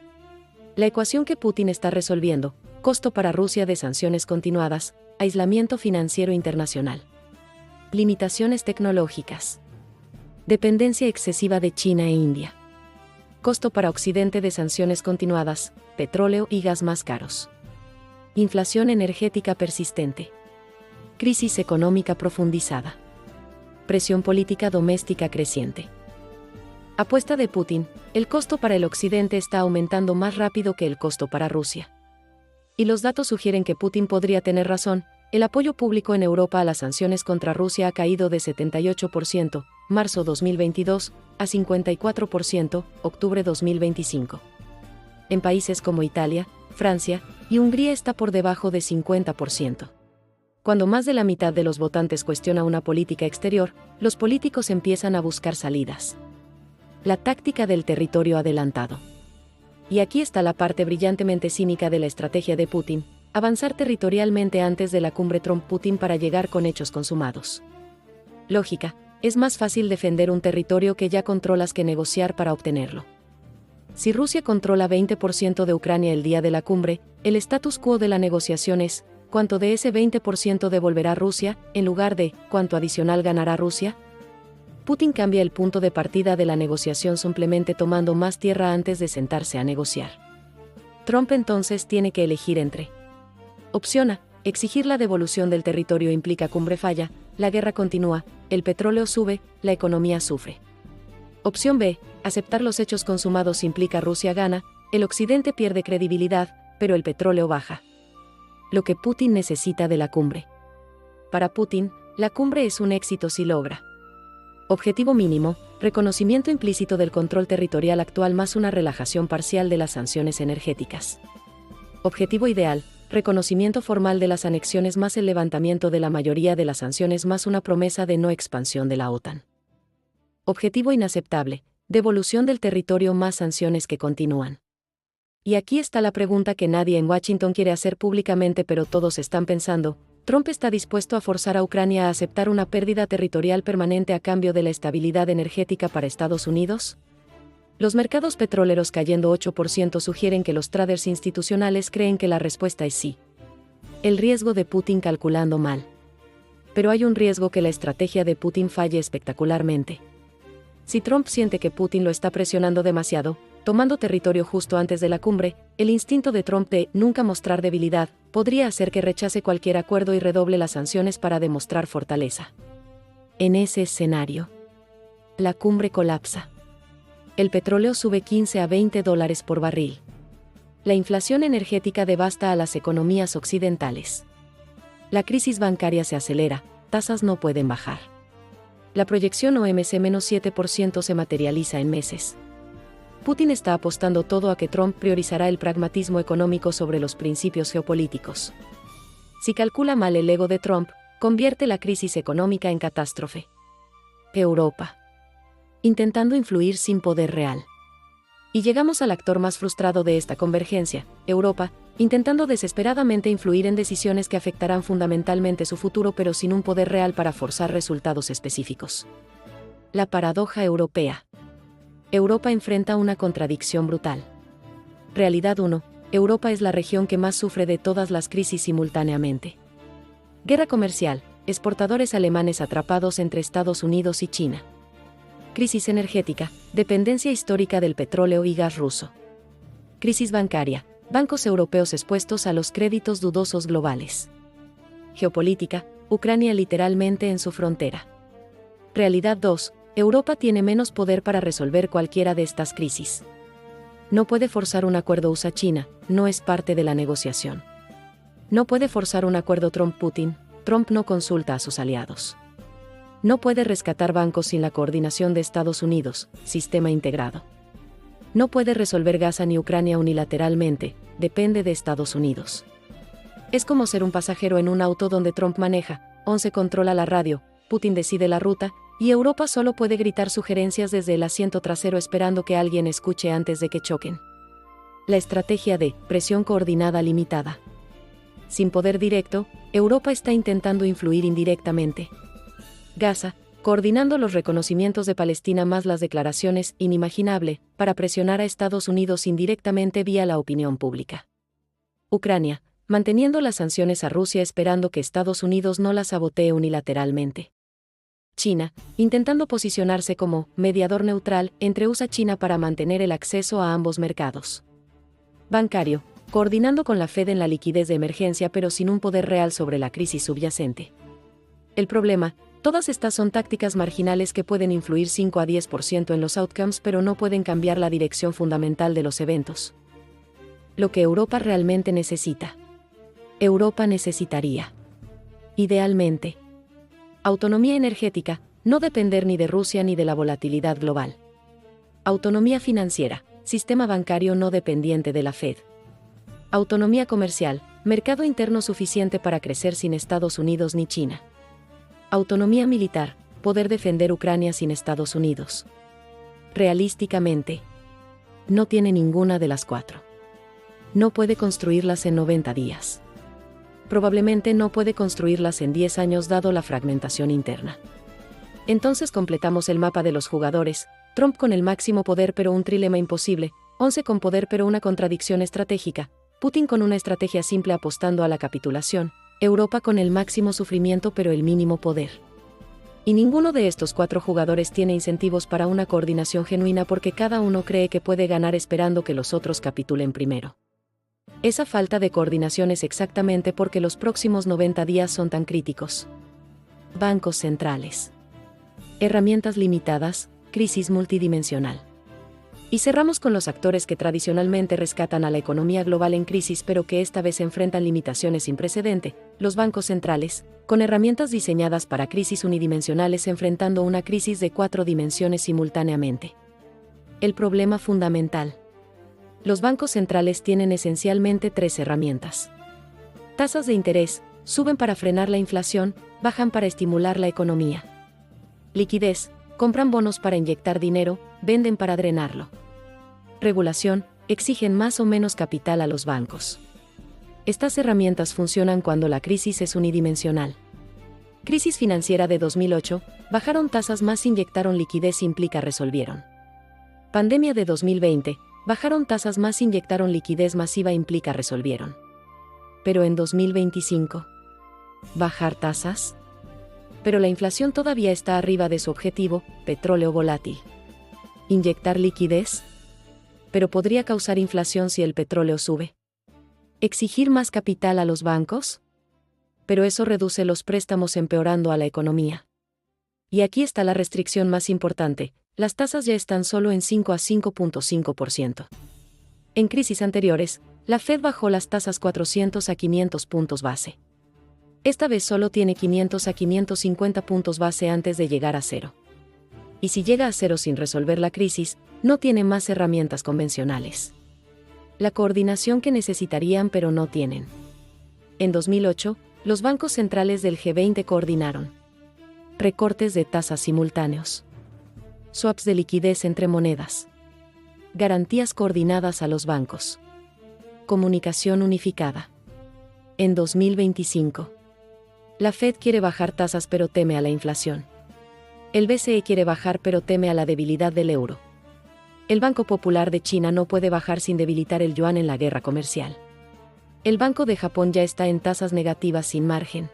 La ecuación que Putin está resolviendo, costo para Rusia de sanciones continuadas, aislamiento financiero internacional. Limitaciones tecnológicas. Dependencia excesiva de China e India. Costo para Occidente de sanciones continuadas, petróleo y gas más caros. Inflación energética persistente. Crisis económica profundizada. Presión política doméstica creciente. Apuesta de Putin, el costo para el Occidente está aumentando más rápido que el costo para Rusia. Y los datos sugieren que Putin podría tener razón, el apoyo público en Europa a las sanciones contra Rusia ha caído de 78%, marzo 2022, a 54%, octubre 2025. En países como Italia, Francia y Hungría está por debajo de 50%. cuando más de la mitad de los votantes cuestiona una política exterior, los políticos empiezan a buscar salidas. La táctica del territorio adelantado. Y aquí está la parte brillantemente cínica de la estrategia de Putin: avanzar territorialmente antes de la cumbre Trump-Putin para llegar con hechos consumados. Lógica: es más fácil defender un territorio que ya controlas que negociar para obtenerlo. Si Rusia controla 20% de Ucrania el día de la cumbre, el status quo de la negociación es: ¿cuánto de ese 20% devolverá Rusia, en lugar de cuánto adicional ganará Rusia? Putin cambia el punto de partida de la negociación simplemente tomando más tierra antes de sentarse a negociar. Trump entonces tiene que elegir entre: opción A, exigir la devolución del territorio implica cumbre falla, la guerra continúa, el petróleo sube, la economía sufre. Opción B, aceptar los hechos consumados implica Rusia gana, el occidente pierde credibilidad, pero el petróleo baja. Lo que Putin necesita de la cumbre. Para Putin, la cumbre es un éxito si logra: objetivo mínimo, reconocimiento implícito del control territorial actual más una relajación parcial de las sanciones energéticas. Objetivo ideal, reconocimiento formal de las anexiones más el levantamiento de la mayoría de las sanciones más una promesa de no expansión de la OTAN. Objetivo inaceptable, devolución del territorio más sanciones que continúan. Y aquí está la pregunta que nadie en Washington quiere hacer públicamente pero todos están pensando: ¿Trump está dispuesto a forzar a Ucrania a aceptar una pérdida territorial permanente a cambio de la estabilidad energética para Estados Unidos? Los mercados petroleros cayendo 8% sugieren que los traders institucionales creen que la respuesta es sí. El riesgo de Putin calculando mal. Pero hay un riesgo que la estrategia de Putin falle espectacularmente. Si Trump siente que Putin lo está presionando demasiado, tomando territorio justo antes de la cumbre, el instinto de Trump de nunca mostrar debilidad podría hacer que rechace cualquier acuerdo y redoble las sanciones para demostrar fortaleza. En ese escenario, la cumbre colapsa. El petróleo sube 15 a $20 por barril. La inflación energética devasta a las economías occidentales. La crisis bancaria se acelera, tasas no pueden bajar. La proyección OMC-7% se materializa en meses. Putin está apostando todo a que Trump priorizará el pragmatismo económico sobre los principios geopolíticos. Si calcula mal el ego de Trump, convierte la crisis económica en catástrofe. Europa. Intentando influir sin poder real. Y llegamos al actor más frustrado de esta convergencia: Europa, intentando desesperadamente influir en decisiones que afectarán fundamentalmente su futuro pero sin un poder real para forzar resultados específicos. La paradoja europea. Europa enfrenta una contradicción brutal. Realidad 1. Europa es la región que más sufre de todas las crisis simultáneamente. Guerra comercial, exportadores alemanes atrapados entre Estados Unidos y China. Crisis energética, dependencia histórica del petróleo y gas ruso. Crisis bancaria, bancos europeos expuestos a los créditos dudosos globales. Geopolítica, Ucrania literalmente en su frontera. Realidad 2. Europa tiene menos poder para resolver cualquiera de estas crisis. No puede forzar un acuerdo USA-China, no es parte de la negociación. No puede forzar un acuerdo Trump-Putin, Trump no consulta a sus aliados. No puede rescatar bancos sin la coordinación de Estados Unidos, sistema integrado. No puede resolver Gaza ni Ucrania unilateralmente, depende de Estados Unidos. Es como ser un pasajero en un auto donde Trump maneja, 11 controla la radio, Putin decide la ruta, y Europa solo puede gritar sugerencias desde el asiento trasero esperando que alguien escuche antes de que choquen. La estrategia de presión coordinada limitada. Sin poder directo, Europa está intentando influir indirectamente. Gaza, coordinando los reconocimientos de Palestina más las declaraciones, inimaginable, para presionar a Estados Unidos indirectamente vía la opinión pública. Ucrania, manteniendo las sanciones a Rusia esperando que Estados Unidos no las sabotee unilateralmente. China, intentando posicionarse como mediador neutral entre USA-China para mantener el acceso a ambos mercados. Bancario, coordinando con la Fed en la liquidez de emergencia pero sin un poder real sobre la crisis subyacente. El problema: todas estas son tácticas marginales que pueden influir 5 a 10% en los outcomes pero no pueden cambiar la dirección fundamental de los eventos. Lo que Europa realmente necesita. Europa necesitaría, idealmente, autonomía energética, no depender ni de Rusia ni de la volatilidad global. Autonomía financiera, sistema bancario no dependiente de la Fed. Autonomía comercial, Mercado interno suficiente para crecer sin Estados Unidos ni China. Autonomía militar, poder defender Ucrania sin Estados Unidos. Realísticamente, no tiene ninguna de las cuatro. No puede construirlas en 90 días. Probablemente no puede construirlas en 10 años dado la fragmentación interna. Entonces completamos el mapa de los jugadores: Trump con el máximo poder pero un trilema imposible, 11 con poder pero una contradicción estratégica, Putin con una estrategia simple apostando a la capitulación, Europa con el máximo sufrimiento pero el mínimo poder. Y ninguno de estos cuatro jugadores tiene incentivos para una coordinación genuina porque cada uno cree que puede ganar esperando que los otros capitulen primero. Esa falta de coordinación es exactamente porque los próximos 90 días son tan críticos. Bancos centrales. Herramientas limitadas, crisis multidimensional. Y cerramos con los actores que tradicionalmente rescatan a la economía global en crisis pero que esta vez enfrentan limitaciones sin precedente, los bancos centrales, con herramientas diseñadas para crisis unidimensionales enfrentando una crisis de 4 dimensiones simultáneamente. El problema fundamental. Los bancos centrales tienen esencialmente 3 herramientas. Tasas de interés, suben para frenar la inflación, bajan para estimular la economía. Liquidez, compran bonos para inyectar dinero, venden para drenarlo. Regulación, exigen más o menos capital a los bancos. Estas herramientas funcionan cuando la crisis es unidimensional. Crisis financiera de 2008, bajaron tasas más inyectaron liquidez implica resolvieron. Pandemia de 2020, bajaron tasas más inyectaron liquidez masiva implica resolvieron. Pero en 2025, ¿bajar tasas? Pero la inflación todavía está arriba de su objetivo, petróleo volátil. ¿Inyectar liquidez? Pero podría causar inflación si el petróleo sube. ¿Exigir más capital a los bancos? Pero eso reduce los préstamos empeorando a la economía. Y aquí está la restricción más importante, las tasas ya están solo en 5 a 5.5%. En crisis anteriores, la Fed bajó las tasas 400 a 500 puntos base. Esta vez solo tiene 500 a 550 puntos base antes de llegar a cero. Y si llega a cero sin resolver la crisis, no tiene más herramientas convencionales. La coordinación que necesitarían pero no tienen. En 2008, los bancos centrales del G20 coordinaron recortes de tasas simultáneos, swaps de liquidez entre monedas, garantías coordinadas a los bancos, comunicación unificada. En 2025, la Fed quiere bajar tasas pero teme a la inflación. El BCE quiere bajar pero teme a la debilidad del euro. El Banco Popular de China no puede bajar sin debilitar el yuan en la guerra comercial. El Banco de Japón ya está en tasas negativas sin margen.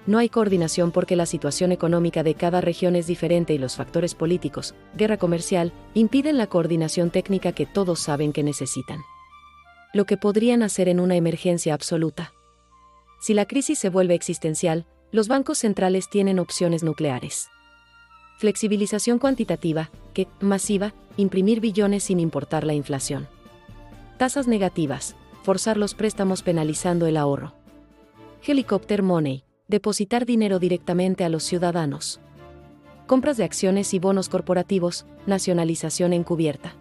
No hay coordinación porque la situación económica de cada región es diferente y los factores políticos, guerra comercial, impiden la coordinación técnica que todos saben que necesitan. Lo que podrían hacer en una emergencia absoluta. Si la crisis se vuelve existencial, los bancos centrales tienen opciones nucleares. Flexibilización cuantitativa, que, masiva, imprimir billones sin importar la inflación. Tasas negativas, forzar los préstamos penalizando el ahorro. Helicopter money, depositar dinero directamente a los ciudadanos. Compras de acciones y bonos corporativos, nacionalización encubierta.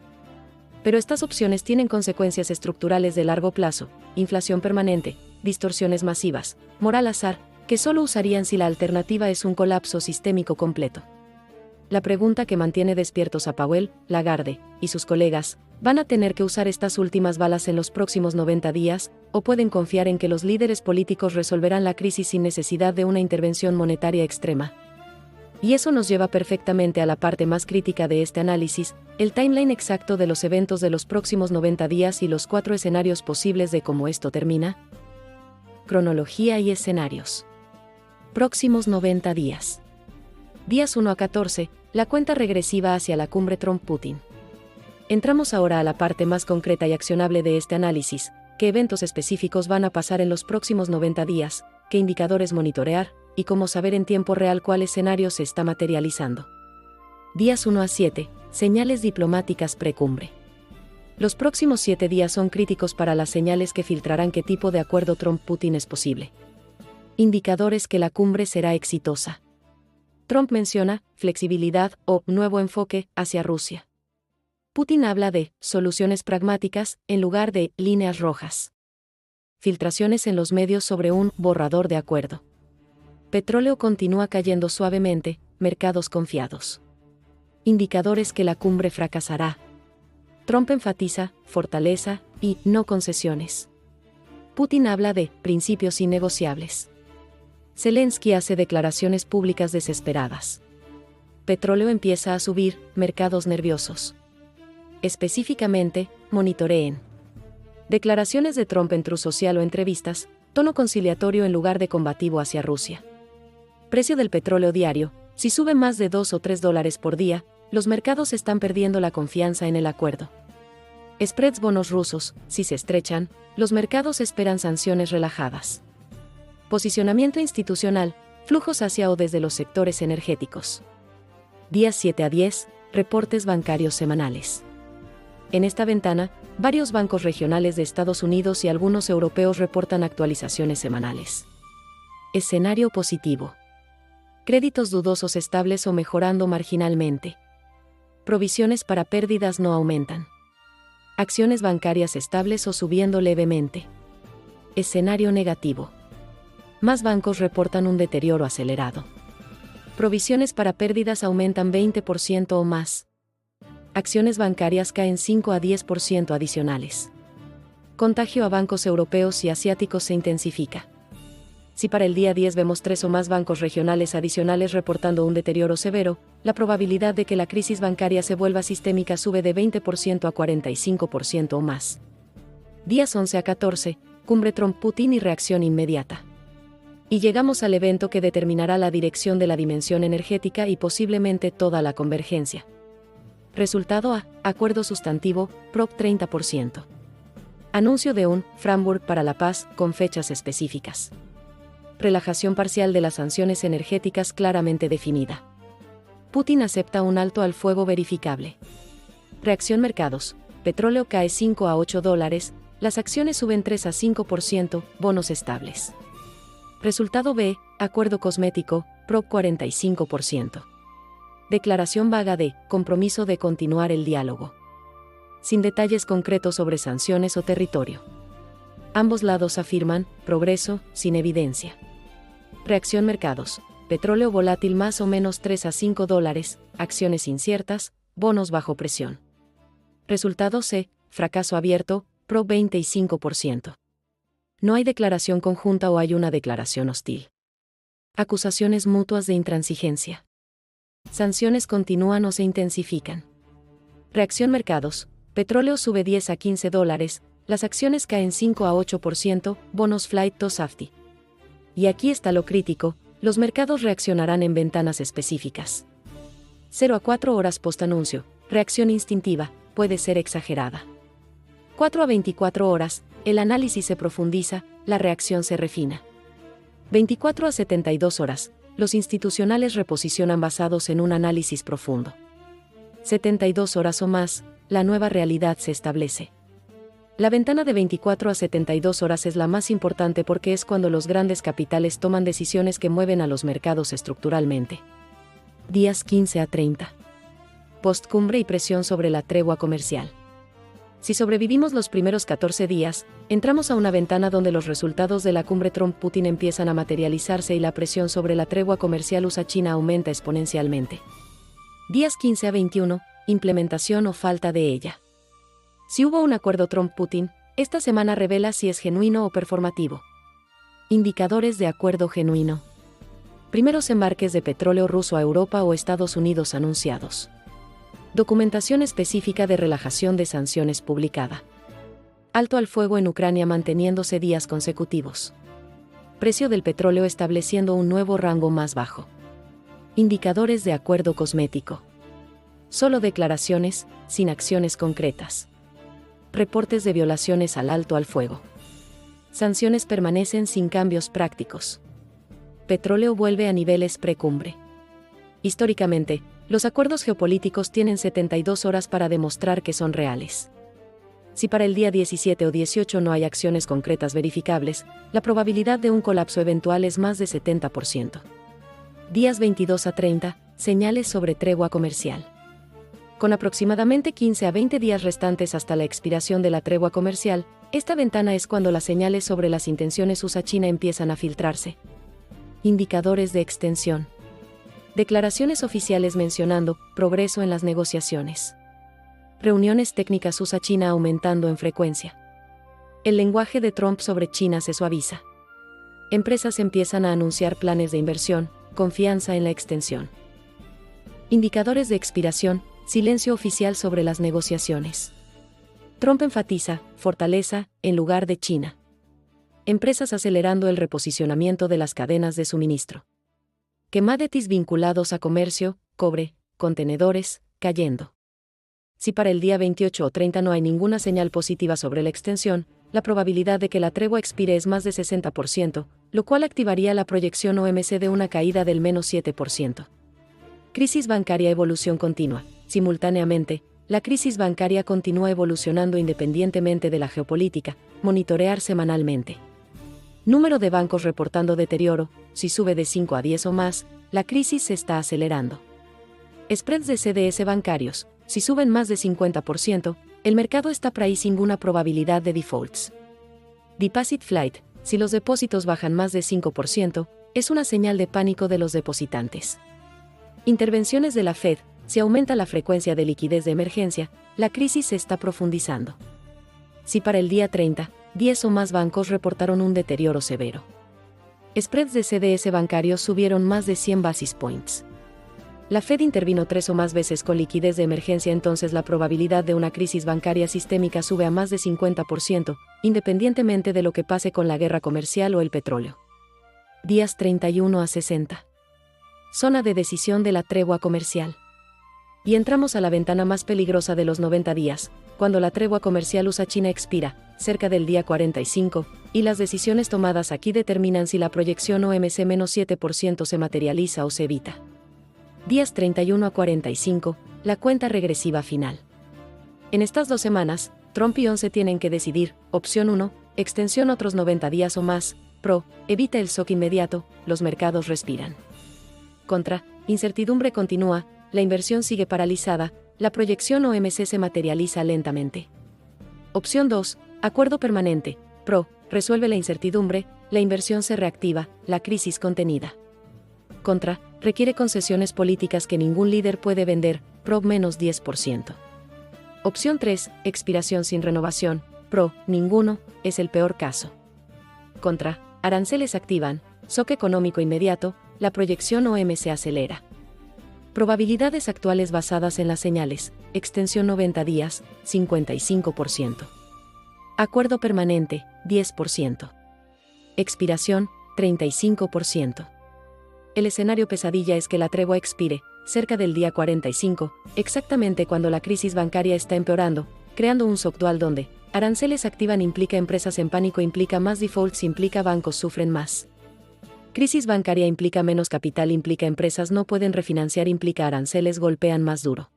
Pero estas opciones tienen consecuencias estructurales de largo plazo, inflación permanente, distorsiones masivas, moral azar, que solo usarían si la alternativa es un colapso sistémico completo. La pregunta que mantiene despiertos a Powell, Lagarde y sus colegas, ¿van a tener que usar estas últimas balas en los próximos 90 días, o pueden confiar en que los líderes políticos resolverán la crisis sin necesidad de una intervención monetaria extrema? Y eso nos lleva perfectamente a la parte más crítica de este análisis, el timeline exacto de los eventos de los próximos 90 días y los 4 escenarios posibles de cómo esto termina. Cronología y escenarios. Próximos 90 días. Días 1 a 14, la cuenta regresiva hacia la cumbre Trump-Putin. Entramos ahora a la parte más concreta y accionable de este análisis, qué eventos específicos van a pasar en los próximos 90 días, qué indicadores monitorear, y cómo saber en tiempo real cuál escenario se está materializando. Días 1 a 7, señales diplomáticas precumbre. Los próximos 7 días son críticos para las señales que filtrarán qué tipo de acuerdo Trump-Putin es posible. Indicadores que la cumbre será exitosa. Trump menciona flexibilidad o nuevo enfoque hacia Rusia. Putin habla de soluciones pragmáticas en lugar de líneas rojas. Filtraciones en los medios sobre un borrador de acuerdo. Petróleo continúa cayendo suavemente, mercados confiados. Indicadores que la cumbre fracasará. Trump enfatiza fortaleza y no concesiones. Putin habla de principios innegociables. Zelensky hace declaraciones públicas desesperadas. Petróleo empieza a subir, mercados nerviosos. Específicamente, monitoreen. Declaraciones de Trump en Truth Social o entrevistas, tono conciliatorio en lugar de combativo hacia Rusia. Precio del petróleo diario, si sube más de $2 o $3 por día, los mercados están perdiendo la confianza en el acuerdo. Spreads bonos rusos, si se estrechan, los mercados esperan sanciones relajadas. Posicionamiento institucional, flujos hacia o desde los sectores energéticos. Días 7 a 10, reportes bancarios semanales. En esta ventana, varios bancos regionales de Estados Unidos y algunos europeos reportan actualizaciones semanales. Escenario positivo. Créditos dudosos estables o mejorando marginalmente. Provisiones para pérdidas no aumentan. Acciones bancarias estables o subiendo levemente. Escenario negativo. Más bancos reportan un deterioro acelerado. Provisiones para pérdidas aumentan 20% o más. Acciones bancarias caen 5 a 10% adicionales. Contagio a bancos europeos y asiáticos se intensifica. Si para el día 10 vemos 3 o más bancos regionales adicionales reportando un deterioro severo, la probabilidad de que la crisis bancaria se vuelva sistémica sube de 20% a 45% o más. Días 11 a 14, cumbre Trump-Putin y reacción inmediata. Y llegamos al evento que determinará la dirección de la dimensión energética y posiblemente toda la convergencia. Resultado A, acuerdo sustantivo, PROP 30%. Anuncio de un framework para la paz con fechas específicas. Relajación parcial de las sanciones energéticas claramente definida. Putin acepta un alto al fuego verificable. Reacción mercados. Petróleo cae 5 a $8, las acciones suben 3 a 5%, bonos estables. Resultado B, acuerdo cosmético, PROP 45%. Declaración vaga de compromiso de continuar el diálogo. Sin detalles concretos sobre sanciones o territorio. Ambos lados afirman progreso, sin evidencia. Reacción mercados. Petróleo volátil más o menos 3 a $5, acciones inciertas, bonos bajo presión. Resultado C, fracaso abierto, PROP 25%. No hay declaración conjunta o hay una declaración hostil. Acusaciones mutuas de intransigencia. Sanciones continúan o se intensifican. Reacción mercados. Petróleo sube 10 a $15, las acciones caen 5 a 8%, bonos flight to safety. Y aquí está lo crítico, los mercados reaccionarán en ventanas específicas. 0 a 4 horas post-anuncio, reacción instintiva, puede ser exagerada. 4 a 24 horas, el análisis se profundiza, la reacción se refina. 24 a 72 horas, los institucionales reposicionan basados en un análisis profundo. 72 horas o más, la nueva realidad se establece. La ventana de 24 a 72 horas es la más importante porque es cuando los grandes capitales toman decisiones que mueven a los mercados estructuralmente. Días 15 a 30. Postcumbre y presión sobre la tregua comercial. Si sobrevivimos los primeros 14 días, entramos a una ventana donde los resultados de la cumbre Trump-Putin empiezan a materializarse y la presión sobre la tregua comercial USA-China aumenta exponencialmente. Días 15 a 21, implementación o falta de ella. Si hubo un acuerdo Trump-Putin, esta semana revela si es genuino o performativo. Indicadores de acuerdo genuino. Primeros embarques de petróleo ruso a Europa o Estados Unidos anunciados. Documentación específica de relajación de sanciones publicada. Alto al fuego en Ucrania manteniéndose días consecutivos. Precio del petróleo estableciendo un nuevo rango más bajo. Indicadores de acuerdo cosmético. Solo declaraciones, sin acciones concretas. Reportes de violaciones al alto al fuego. Sanciones permanecen sin cambios prácticos. Petróleo vuelve a niveles precumbre. Históricamente, los acuerdos geopolíticos tienen 72 horas para demostrar que son reales. Si para el día 17 o 18 no hay acciones concretas verificables, la probabilidad de un colapso eventual es más de 70%. Días 22 a 30, señales sobre tregua comercial. Con aproximadamente 15 a 20 días restantes hasta la expiración de la tregua comercial, esta ventana es cuando las señales sobre las intenciones USA-China empiezan a filtrarse. Indicadores de extensión. Declaraciones oficiales mencionando progreso en las negociaciones. Reuniones técnicas USA-China aumentando en frecuencia. El lenguaje de Trump sobre China se suaviza. Empresas empiezan a anunciar planes de inversión, confianza en la extensión. Indicadores de expiración, silencio oficial sobre las negociaciones. Trump enfatiza, fortaleza, en lugar de China. Empresas acelerando el reposicionamiento de las cadenas de suministro. Commodities vinculados a comercio, cobre, contenedores, cayendo. Si para el día 28 o 30 no hay ninguna señal positiva sobre la extensión, la probabilidad de que la tregua expire es más de 60%, lo cual activaría la proyección OMC de una caída del menos 7%. Crisis bancaria, evolución continua. Simultáneamente, la crisis bancaria continúa evolucionando independientemente de la geopolítica, monitorear semanalmente. Número de bancos reportando deterioro, si sube de 5 a 10 o más, la crisis se está acelerando. Spreads de CDS bancarios, si suben más de 50%, el mercado está pricing una probabilidad de defaults. Deposit flight, si los depósitos bajan más de 5%, es una señal de pánico de los depositantes. Intervenciones de la Fed, si aumenta la frecuencia de liquidez de emergencia, la crisis se está profundizando. Si para el día 30, 10 o más bancos reportaron un deterioro severo. Spreads de CDS bancarios subieron más de 100 basis points. La Fed intervino 3 o más veces con liquidez de emergencia, entonces la probabilidad de una crisis bancaria sistémica sube a más de 50%, independientemente de lo que pase con la guerra comercial o el petróleo. Días 31 a 60. Zona de decisión de la tregua comercial. Y entramos a la ventana más peligrosa de los 90 días, cuando la tregua comercial USA-China expira, cerca del día 45, y las decisiones tomadas aquí determinan si la proyección OMC menos 7% se materializa o se evita. Días 31 a 45, la cuenta regresiva final. En estas 2 semanas, Trump y ONCE tienen que decidir, opción 1, extensión otros 90 días o más, pro, evita el shock inmediato, los mercados respiran. Contra, incertidumbre continúa, la inversión sigue paralizada, la proyección OMC se materializa lentamente. Opción 2, acuerdo permanente, pro, resuelve la incertidumbre, la inversión se reactiva, la crisis contenida. Contra, requiere concesiones políticas que ningún líder puede vender, pro menos 10%. Opción 3, expiración sin renovación, pro, ninguno, es el peor caso. Contra, aranceles activan, shock económico inmediato, la proyección OMC acelera. Probabilidades actuales basadas en las señales, extensión 90 días, 55%. Acuerdo permanente, 10%. Expiración, 35%. El escenario pesadilla es que la tregua expire, cerca del día 45, exactamente cuando la crisis bancaria está empeorando, creando un shock dual donde, aranceles activan implica empresas en pánico, implica más defaults, implica bancos sufren más. Crisis bancaria implica menos capital, implica empresas no pueden refinanciar, implica aranceles golpean más duro.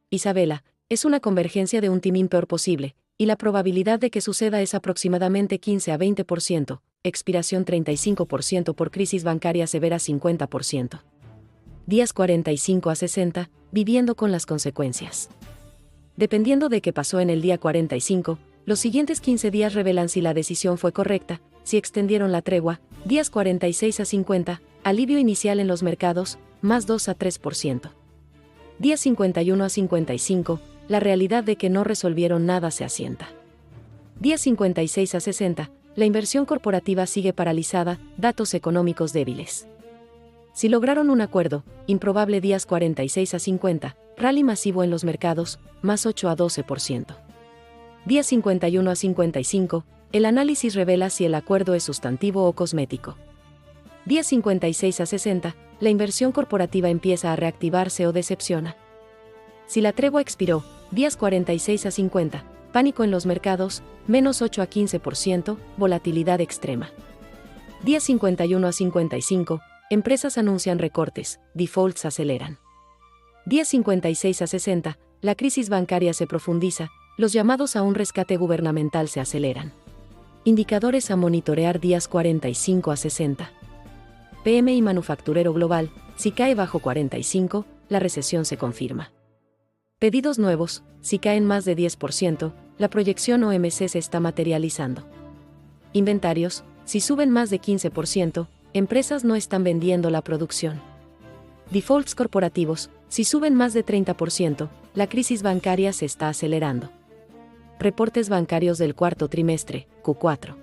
Isabela, es una convergencia de un timing peor posible, y la probabilidad de que suceda es aproximadamente 15 a 20%, expiración 35% por crisis bancaria severa 50%. Días 45 a 60, viviendo con las consecuencias. Dependiendo de qué pasó en el día 45, los siguientes 15 días revelan si la decisión fue correcta, si extendieron la tregua. Días 46 a 50, alivio inicial en los mercados, más 2 a 3%. Días 51 a 55, la realidad de que no resolvieron nada se asienta. Días 56 a 60, la inversión corporativa sigue paralizada, datos económicos débiles. Si lograron un acuerdo, improbable. Días 46 a 50, rally masivo en los mercados, más 8 a 12%. Días 51 a 55, el análisis revela si el acuerdo es sustantivo o cosmético. Días 56 a 60, la inversión corporativa empieza a reactivarse o decepciona. Si la tregua expiró, días 46 a 50, pánico en los mercados, menos 8 a 15%, volatilidad extrema. Días 51 a 55, empresas anuncian recortes, defaults aceleran. Días 56 a 60, la crisis bancaria se profundiza, los llamados a un rescate gubernamental se aceleran. Indicadores a monitorear. Días 45 a 60. PMI manufacturero global, si cae bajo 45, la recesión se confirma. Pedidos nuevos, si caen más de 10%, la proyección OMC se está materializando. Inventarios, si suben más de 15%, empresas no están vendiendo la producción. Defaults corporativos, si suben más de 30%, la crisis bancaria se está acelerando. Reportes bancarios del cuarto trimestre, Q4.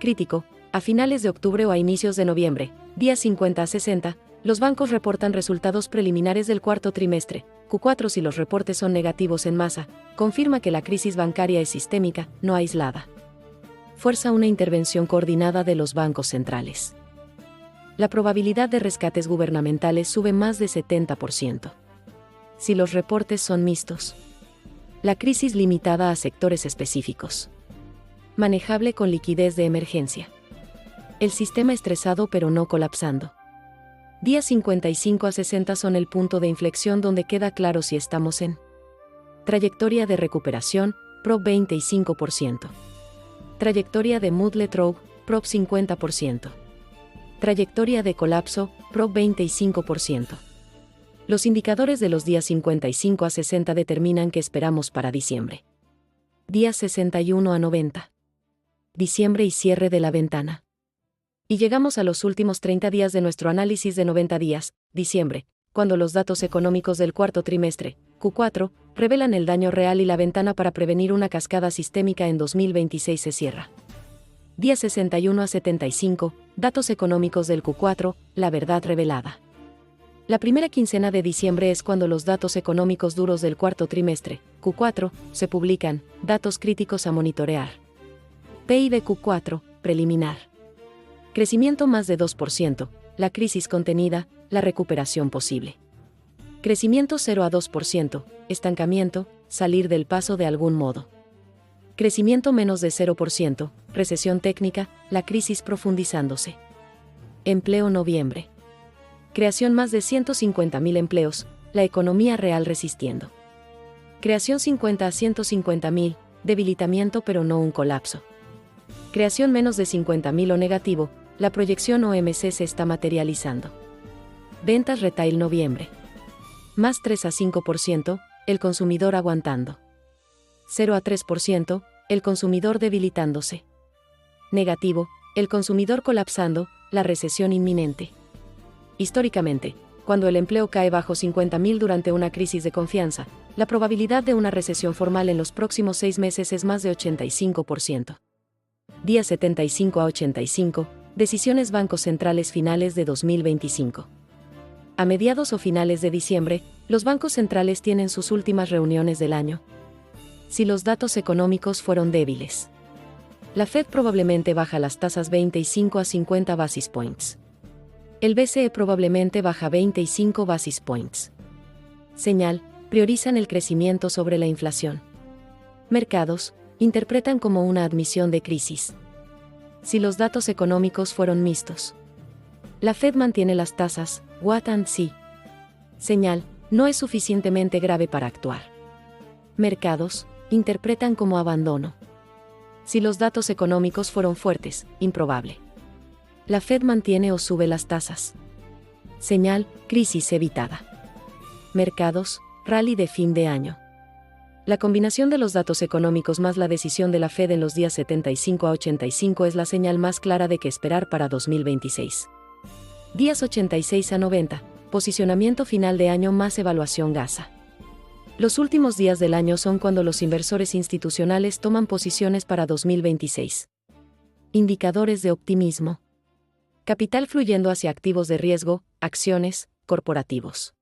Crítico, a finales de octubre o a inicios de noviembre, días 50 a 60, los bancos reportan resultados preliminares del cuarto trimestre, Q4. Si los reportes son negativos en masa, confirma que la crisis bancaria es sistémica, no aislada. Fuerza una intervención coordinada de los bancos centrales. La probabilidad de rescates gubernamentales sube más de 70%. Si los reportes son mixtos. La crisis limitada a sectores específicos. Manejable con liquidez de emergencia. El sistema estresado pero no colapsando. Días 55 a 60 son el punto de inflexión donde queda claro si estamos en trayectoria de recuperación, PROP 25%. Trayectoria de Muddle Trough, PROP 50%. Trayectoria de colapso, PROP 25%. Los indicadores de los días 55 a 60 determinan qué esperamos para diciembre. Días 61 a 90. Diciembre y cierre de la ventana. Y llegamos a los últimos 30 días de nuestro análisis de 90 días, diciembre, cuando los datos económicos del cuarto trimestre, Q4, revelan el daño real y la ventana para prevenir una cascada sistémica en 2026 se cierra. Días 61 a 75, datos económicos del Q4, la verdad revelada. La primera quincena de diciembre es cuando los datos económicos duros del cuarto trimestre, Q4, se publican, datos críticos a monitorear. PIB Q4, preliminar. Crecimiento más de 2%, la crisis contenida, la recuperación posible. Crecimiento 0 a 2%, estancamiento, salir del paso de algún modo. Crecimiento menos de 0%, recesión técnica, la crisis profundizándose. Empleo noviembre. Creación más de 150.000 empleos, la economía real resistiendo. Creación 50 a 150.000, debilitamiento pero no un colapso. Creación menos de 50.000 o negativo, la proyección OMC se está materializando. Ventas retail noviembre. Más 3 a 5%, el consumidor aguantando. 0 a 3%, el consumidor debilitándose. Negativo, el consumidor colapsando, la recesión inminente. Históricamente, cuando el empleo cae bajo 50.000 durante una crisis de confianza, la probabilidad de una recesión formal en los próximos 6 meses es más de 85%. Días 75 a 85, decisiones bancos centrales finales de 2025. A mediados o finales de diciembre, los bancos centrales tienen sus últimas reuniones del año. Si los datos económicos fueron débiles, la Fed probablemente baja las tasas 25 a 50 basis points. El BCE probablemente baja 25 basis points. Señal, priorizan el crecimiento sobre la inflación. Mercados, interpretan como una admisión de crisis. Si los datos económicos fueron mixtos, la Fed mantiene las tasas, wait and see. Señal, no es suficientemente grave para actuar. Mercados, interpretan como abandono. Si los datos económicos fueron fuertes, improbable. La Fed mantiene o sube las tasas. Señal, crisis evitada. Mercados, rally de fin de año. La combinación de los datos económicos más la decisión de la Fed en los días 75 a 85 es la señal más clara de qué esperar para 2026. Días 86 a 90, posicionamiento final de año más evaluación Gaza. Los últimos días del año son cuando los inversores institucionales toman posiciones para 2026. Indicadores de optimismo. Capital fluyendo hacia activos de riesgo, acciones, corporativos.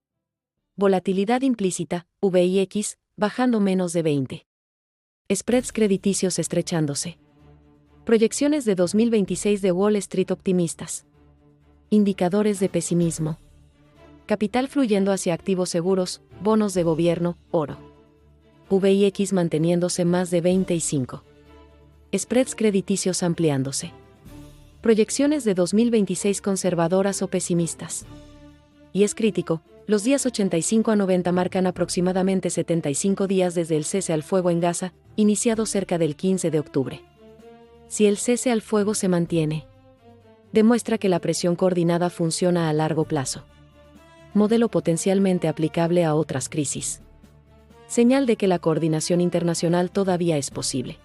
Volatilidad implícita, VIX, bajando menos de 20. Spreads crediticios estrechándose. Proyecciones de 2026 de Wall Street optimistas. Indicadores de pesimismo. Capital fluyendo hacia activos seguros, bonos de gobierno, oro. VIX manteniéndose más de 25. Spreads crediticios ampliándose. Proyecciones de 2026 conservadoras o pesimistas. Y es crítico, los días 85 a 90 marcan aproximadamente 75 días desde el cese al fuego en Gaza, iniciado cerca del 15 de octubre. Si el cese al fuego se mantiene, demuestra que la presión coordinada funciona a largo plazo. Modelo potencialmente aplicable a otras crisis. Señal de que la coordinación internacional todavía es posible.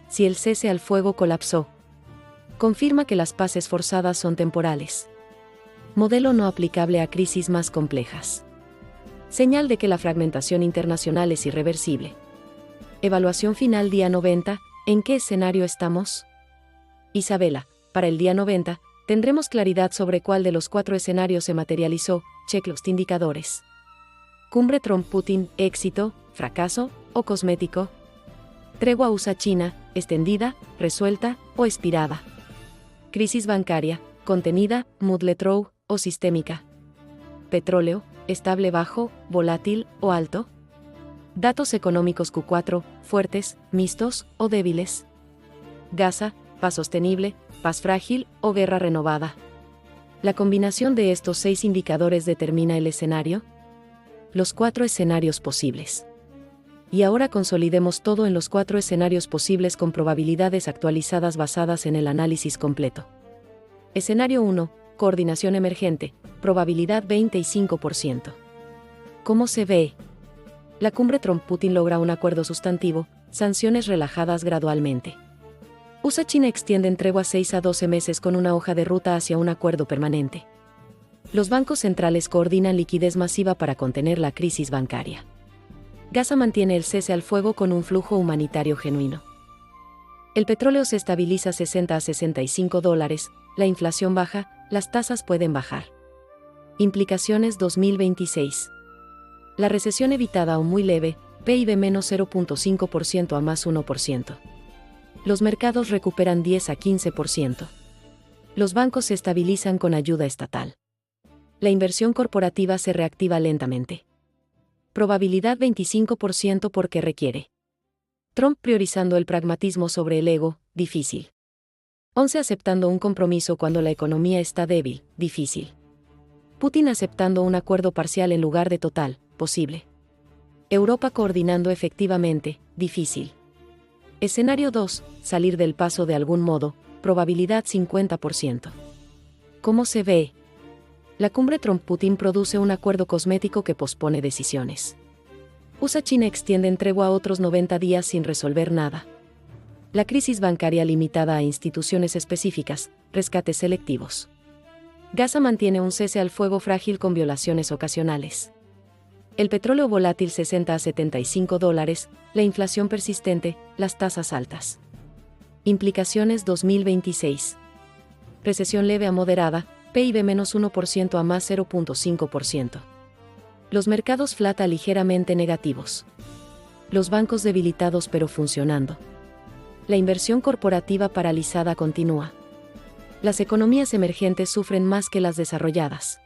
Si el cese al fuego colapsó, confirma que las paces forzadas son temporales. Modelo no aplicable a crisis más complejas. Señal de que la fragmentación internacional es irreversible. Evaluación final día 90, ¿en qué escenario estamos? Isabela, para el día 90, tendremos claridad sobre cuál de los 4 escenarios se materializó, check los indicadores. Cumbre Trump-Putin, éxito, fracaso o cosmético. Tregua USA-China, extendida, resuelta o expirada. Crisis bancaria, contenida, Muddle-Trough o sistémica. Petróleo, estable bajo, volátil o alto. Datos económicos Q4, fuertes, mixtos o débiles. Gaza, paz sostenible, paz frágil o guerra renovada. La combinación de estos 6 indicadores determina el escenario. Los 4 escenarios posibles. Y ahora consolidemos todo en los 4 escenarios posibles con probabilidades actualizadas basadas en el análisis completo. Escenario 1, coordinación emergente, probabilidad 25%. ¿Cómo se ve? La cumbre Trump-Putin logra un acuerdo sustantivo, sanciones relajadas gradualmente. USA-China extienden tregua 6 a 12 meses con una hoja de ruta hacia un acuerdo permanente. Los bancos centrales coordinan liquidez masiva para contener la crisis bancaria. Gaza mantiene el cese al fuego con un flujo humanitario genuino. El petróleo se estabiliza a 60 a 65 dólares, la inflación baja, las tasas pueden bajar. Implicaciones 2026. La recesión evitada o muy leve, PIB menos 0.5% a más 1%. Los mercados recuperan 10 a 15%. Los bancos se estabilizan con ayuda estatal. La inversión corporativa se reactiva lentamente. Probabilidad 25% porque requiere. Trump priorizando el pragmatismo sobre el ego, difícil. 11 aceptando un compromiso cuando la economía está débil, difícil. Putin aceptando un acuerdo parcial en lugar de total, posible. Europa coordinando efectivamente, difícil. Escenario 2, salir del paso de algún modo, probabilidad 50%. ¿Cómo se ve? La cumbre Trump-Putin produce un acuerdo cosmético que pospone decisiones. USA-China extienden tregua a otros 90 días sin resolver nada. La crisis bancaria limitada a instituciones específicas, rescates selectivos. Gaza mantiene un cese al fuego frágil con violaciones ocasionales. El petróleo volátil 60 a 75 dólares, la inflación persistente, las tasas altas. Implicaciones 2026. Recesión leve a moderada, PIB menos 1% a más 0.5%. Los mercados flata ligeramente negativos. Los bancos debilitados pero funcionando. La inversión corporativa paralizada continúa. Las economías emergentes sufren más que las desarrolladas.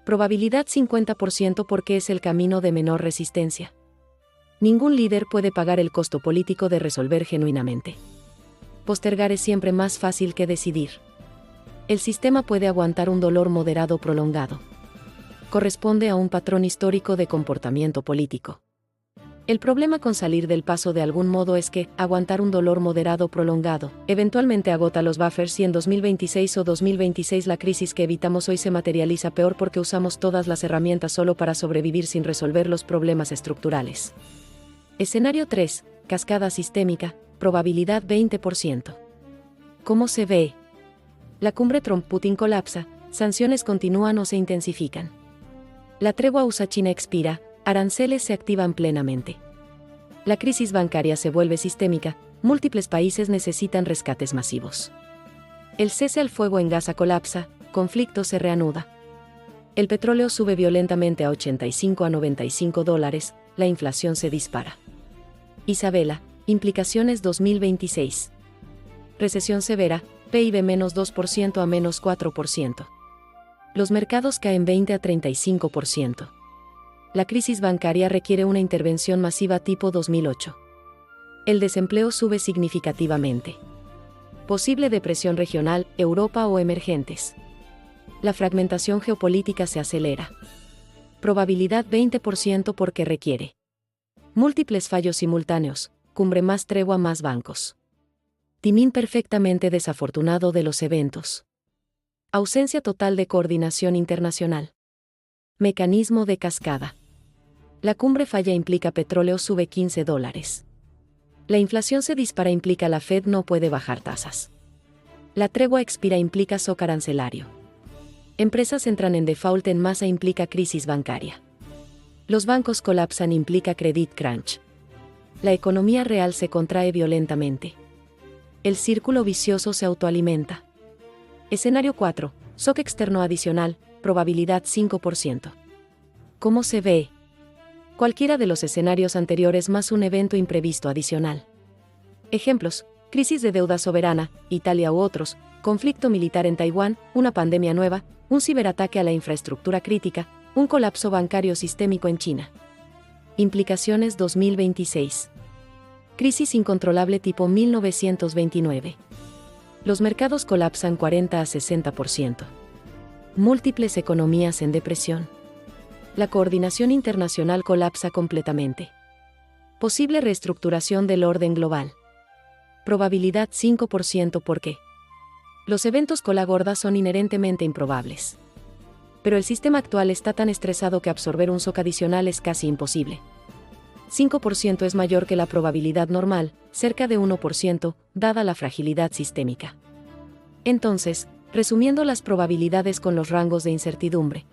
Probabilidad 50% porque es el camino de menor resistencia. Ningún líder puede pagar el costo político de resolver genuinamente. Postergar es siempre más fácil que decidir. El sistema puede aguantar un dolor moderado prolongado. Corresponde a un patrón histórico de comportamiento político. El problema con salir del paso de algún modo es que, aguantar un dolor moderado prolongado, eventualmente agota los buffers y en 2026 o 2026 la crisis que evitamos hoy se materializa peor porque usamos todas las herramientas solo para sobrevivir sin resolver los problemas estructurales. Escenario 3, cascada sistémica, probabilidad 20%. ¿Cómo se ve? La cumbre Trump-Putin colapsa, sanciones continúan o se intensifican. La tregua USA-China expira, aranceles se activan plenamente. La crisis bancaria se vuelve sistémica, múltiples países necesitan rescates masivos. El cese al fuego en Gaza colapsa, conflicto se reanuda. El petróleo sube violentamente a 85 a 95 dólares, la inflación se dispara. Isabela, implicaciones 2026. Recesión severa, PIB menos 2% a menos 4%. Los mercados caen 20 a 35%. La crisis bancaria requiere una intervención masiva tipo 2008. El desempleo sube significativamente. Posible depresión regional, Europa o emergentes. La fragmentación geopolítica se acelera. Probabilidad 20% porque requiere. Múltiples fallos simultáneos, cumbre más tregua más bancos. Timing perfectamente desafortunado de los eventos. Ausencia total de coordinación internacional. Mecanismo de cascada. La cumbre falla implica petróleo sube $15. La inflación se dispara implica la Fed no puede bajar tasas. La tregua expira implica shock arancelario. Empresas entran en default en masa implica crisis bancaria. Los bancos colapsan implica credit crunch. La economía real se contrae violentamente. El círculo vicioso se autoalimenta. Escenario 4. Shock externo adicional, probabilidad 5%. ¿Cómo se ve? Cualquiera de los escenarios anteriores más un evento imprevisto adicional. Ejemplos: crisis de deuda soberana, Italia u otros, conflicto militar en Taiwán, una pandemia nueva, un ciberataque a la infraestructura crítica, un colapso bancario sistémico en China. Implicaciones 2026. Crisis incontrolable tipo 1929. Los mercados colapsan 40 a 60%. Múltiples economías en depresión. La coordinación internacional colapsa completamente. Posible reestructuración del orden global. Probabilidad 5% porque los eventos cola gorda son inherentemente improbables. Pero el sistema actual está tan estresado que absorber un shock adicional es casi imposible. 5% es mayor que la probabilidad normal, cerca de 1%, dada la fragilidad sistémica. Entonces, resumiendo las probabilidades con los rangos de incertidumbre.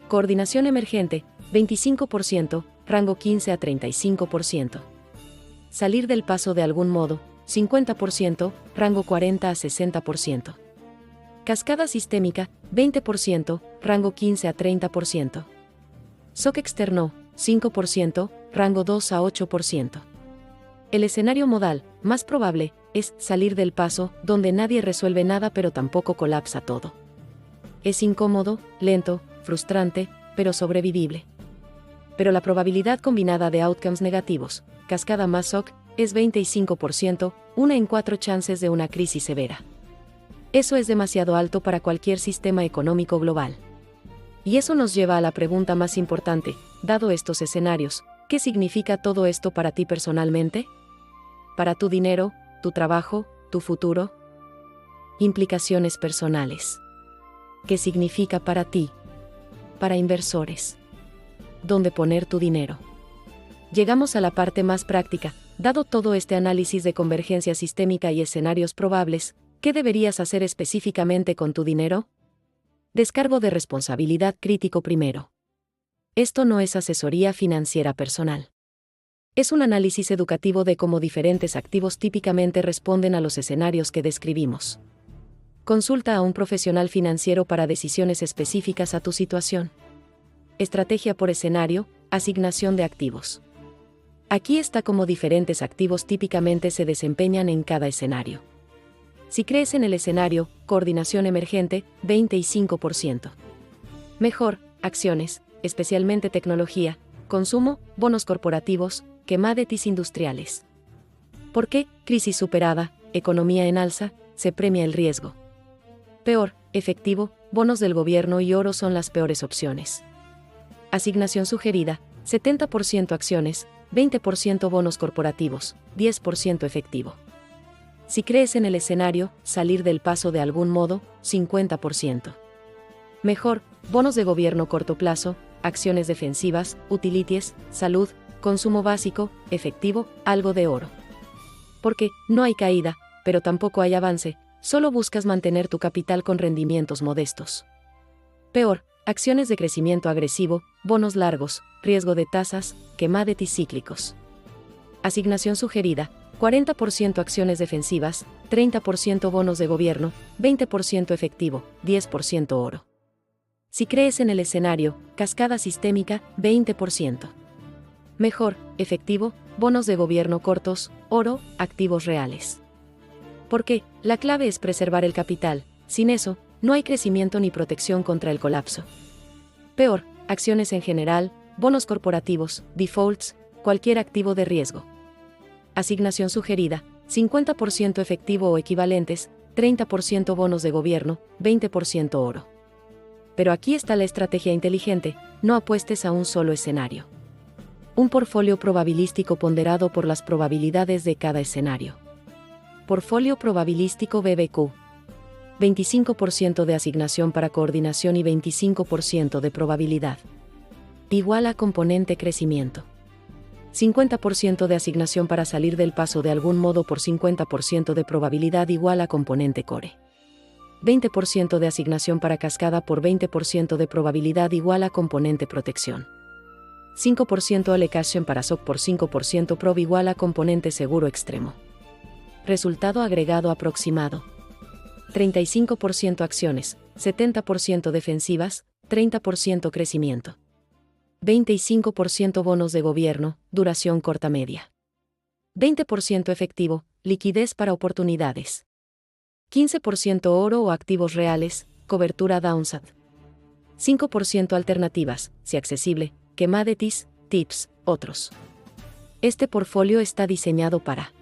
Coordinación emergente, 25%, rango 15 a 35%. Salir del paso de algún modo, 50%, rango 40 a 60%. Cascada sistémica, 20%, rango 15 a 30%. Shock externo, 5%, rango 2 a 8%. El escenario modal, más probable, es salir del paso, donde nadie resuelve nada pero tampoco colapsa todo. Es incómodo, lento, frustrante, pero sobrevivible. Pero la probabilidad combinada de outcomes negativos, cascada más shock, es 25%, 1 en 4 chances de una crisis severa. Eso es demasiado alto para cualquier sistema económico global. Y eso nos lleva a la pregunta más importante, dado estos escenarios, ¿qué significa todo esto para ti personalmente? ¿Para tu dinero, tu trabajo, tu futuro? Implicaciones personales. ¿Qué significa para ti? Para inversores. ¿Dónde poner tu dinero? Llegamos a la parte más práctica, dado todo este análisis de convergencia sistémica y escenarios probables, ¿qué deberías hacer específicamente con tu dinero? Descargo de responsabilidad crítico primero. Esto no es asesoría financiera personal. Es un análisis educativo de cómo diferentes activos típicamente responden a los escenarios que describimos. Consulta a un profesional financiero para decisiones específicas a tu situación. Estrategia por escenario, asignación de activos. Aquí está cómo diferentes activos típicamente se desempeñan en cada escenario. Si crees en el escenario, coordinación emergente, 25%. Mejor, acciones, especialmente tecnología, consumo, bonos corporativos, commodities industriales. ¿Por qué? Crisis superada, economía en alza, se premia el riesgo. Peor, efectivo, bonos del gobierno y oro son las peores opciones. Asignación sugerida, 70% acciones, 20% bonos corporativos, 10% efectivo. Si crees en el escenario, salir del paso de algún modo, 50%. Mejor, bonos de gobierno corto plazo, acciones defensivas, utilities, salud, consumo básico, efectivo, algo de oro. Porque no hay caída, pero tampoco hay avance, solo buscas mantener tu capital con rendimientos modestos. Peor, acciones de crecimiento agresivo, bonos largos, riesgo de tasas, commodities cíclicos. Asignación sugerida, 40% acciones defensivas, 30% bonos de gobierno, 20% efectivo, 10% oro. Si crees en el escenario, cascada sistémica, 20%. Mejor, efectivo, bonos de gobierno cortos, oro, activos reales. Porque la clave es preservar el capital, sin eso, no hay crecimiento ni protección contra el colapso. Peor, acciones en general, bonos corporativos, defaults, cualquier activo de riesgo. Asignación sugerida, 50% efectivo o equivalentes, 30% bonos de gobierno, 20% oro. Pero aquí está la estrategia inteligente, no apuestes a un solo escenario. Un portfolio probabilístico ponderado por las probabilidades de cada escenario. Portfolio probabilístico BBQ. 25% de asignación para coordinación y 25% de probabilidad. igual a componente crecimiento. 50% de asignación para salir del paso de algún modo por 50% de probabilidad igual a componente core. 20% de asignación para cascada por 20% de probabilidad igual a componente protección. 5% allocation para SOC por 5% prob igual a componente seguro extremo. Resultado agregado aproximado. 35% acciones, 70% defensivas, 30% crecimiento. 25% bonos de gobierno, duración corta-media. 20% efectivo, liquidez para oportunidades. 15% oro o activos reales, cobertura downside. 5% alternativas, si accesible, commodities, tips, otros. Este portfolio está diseñado para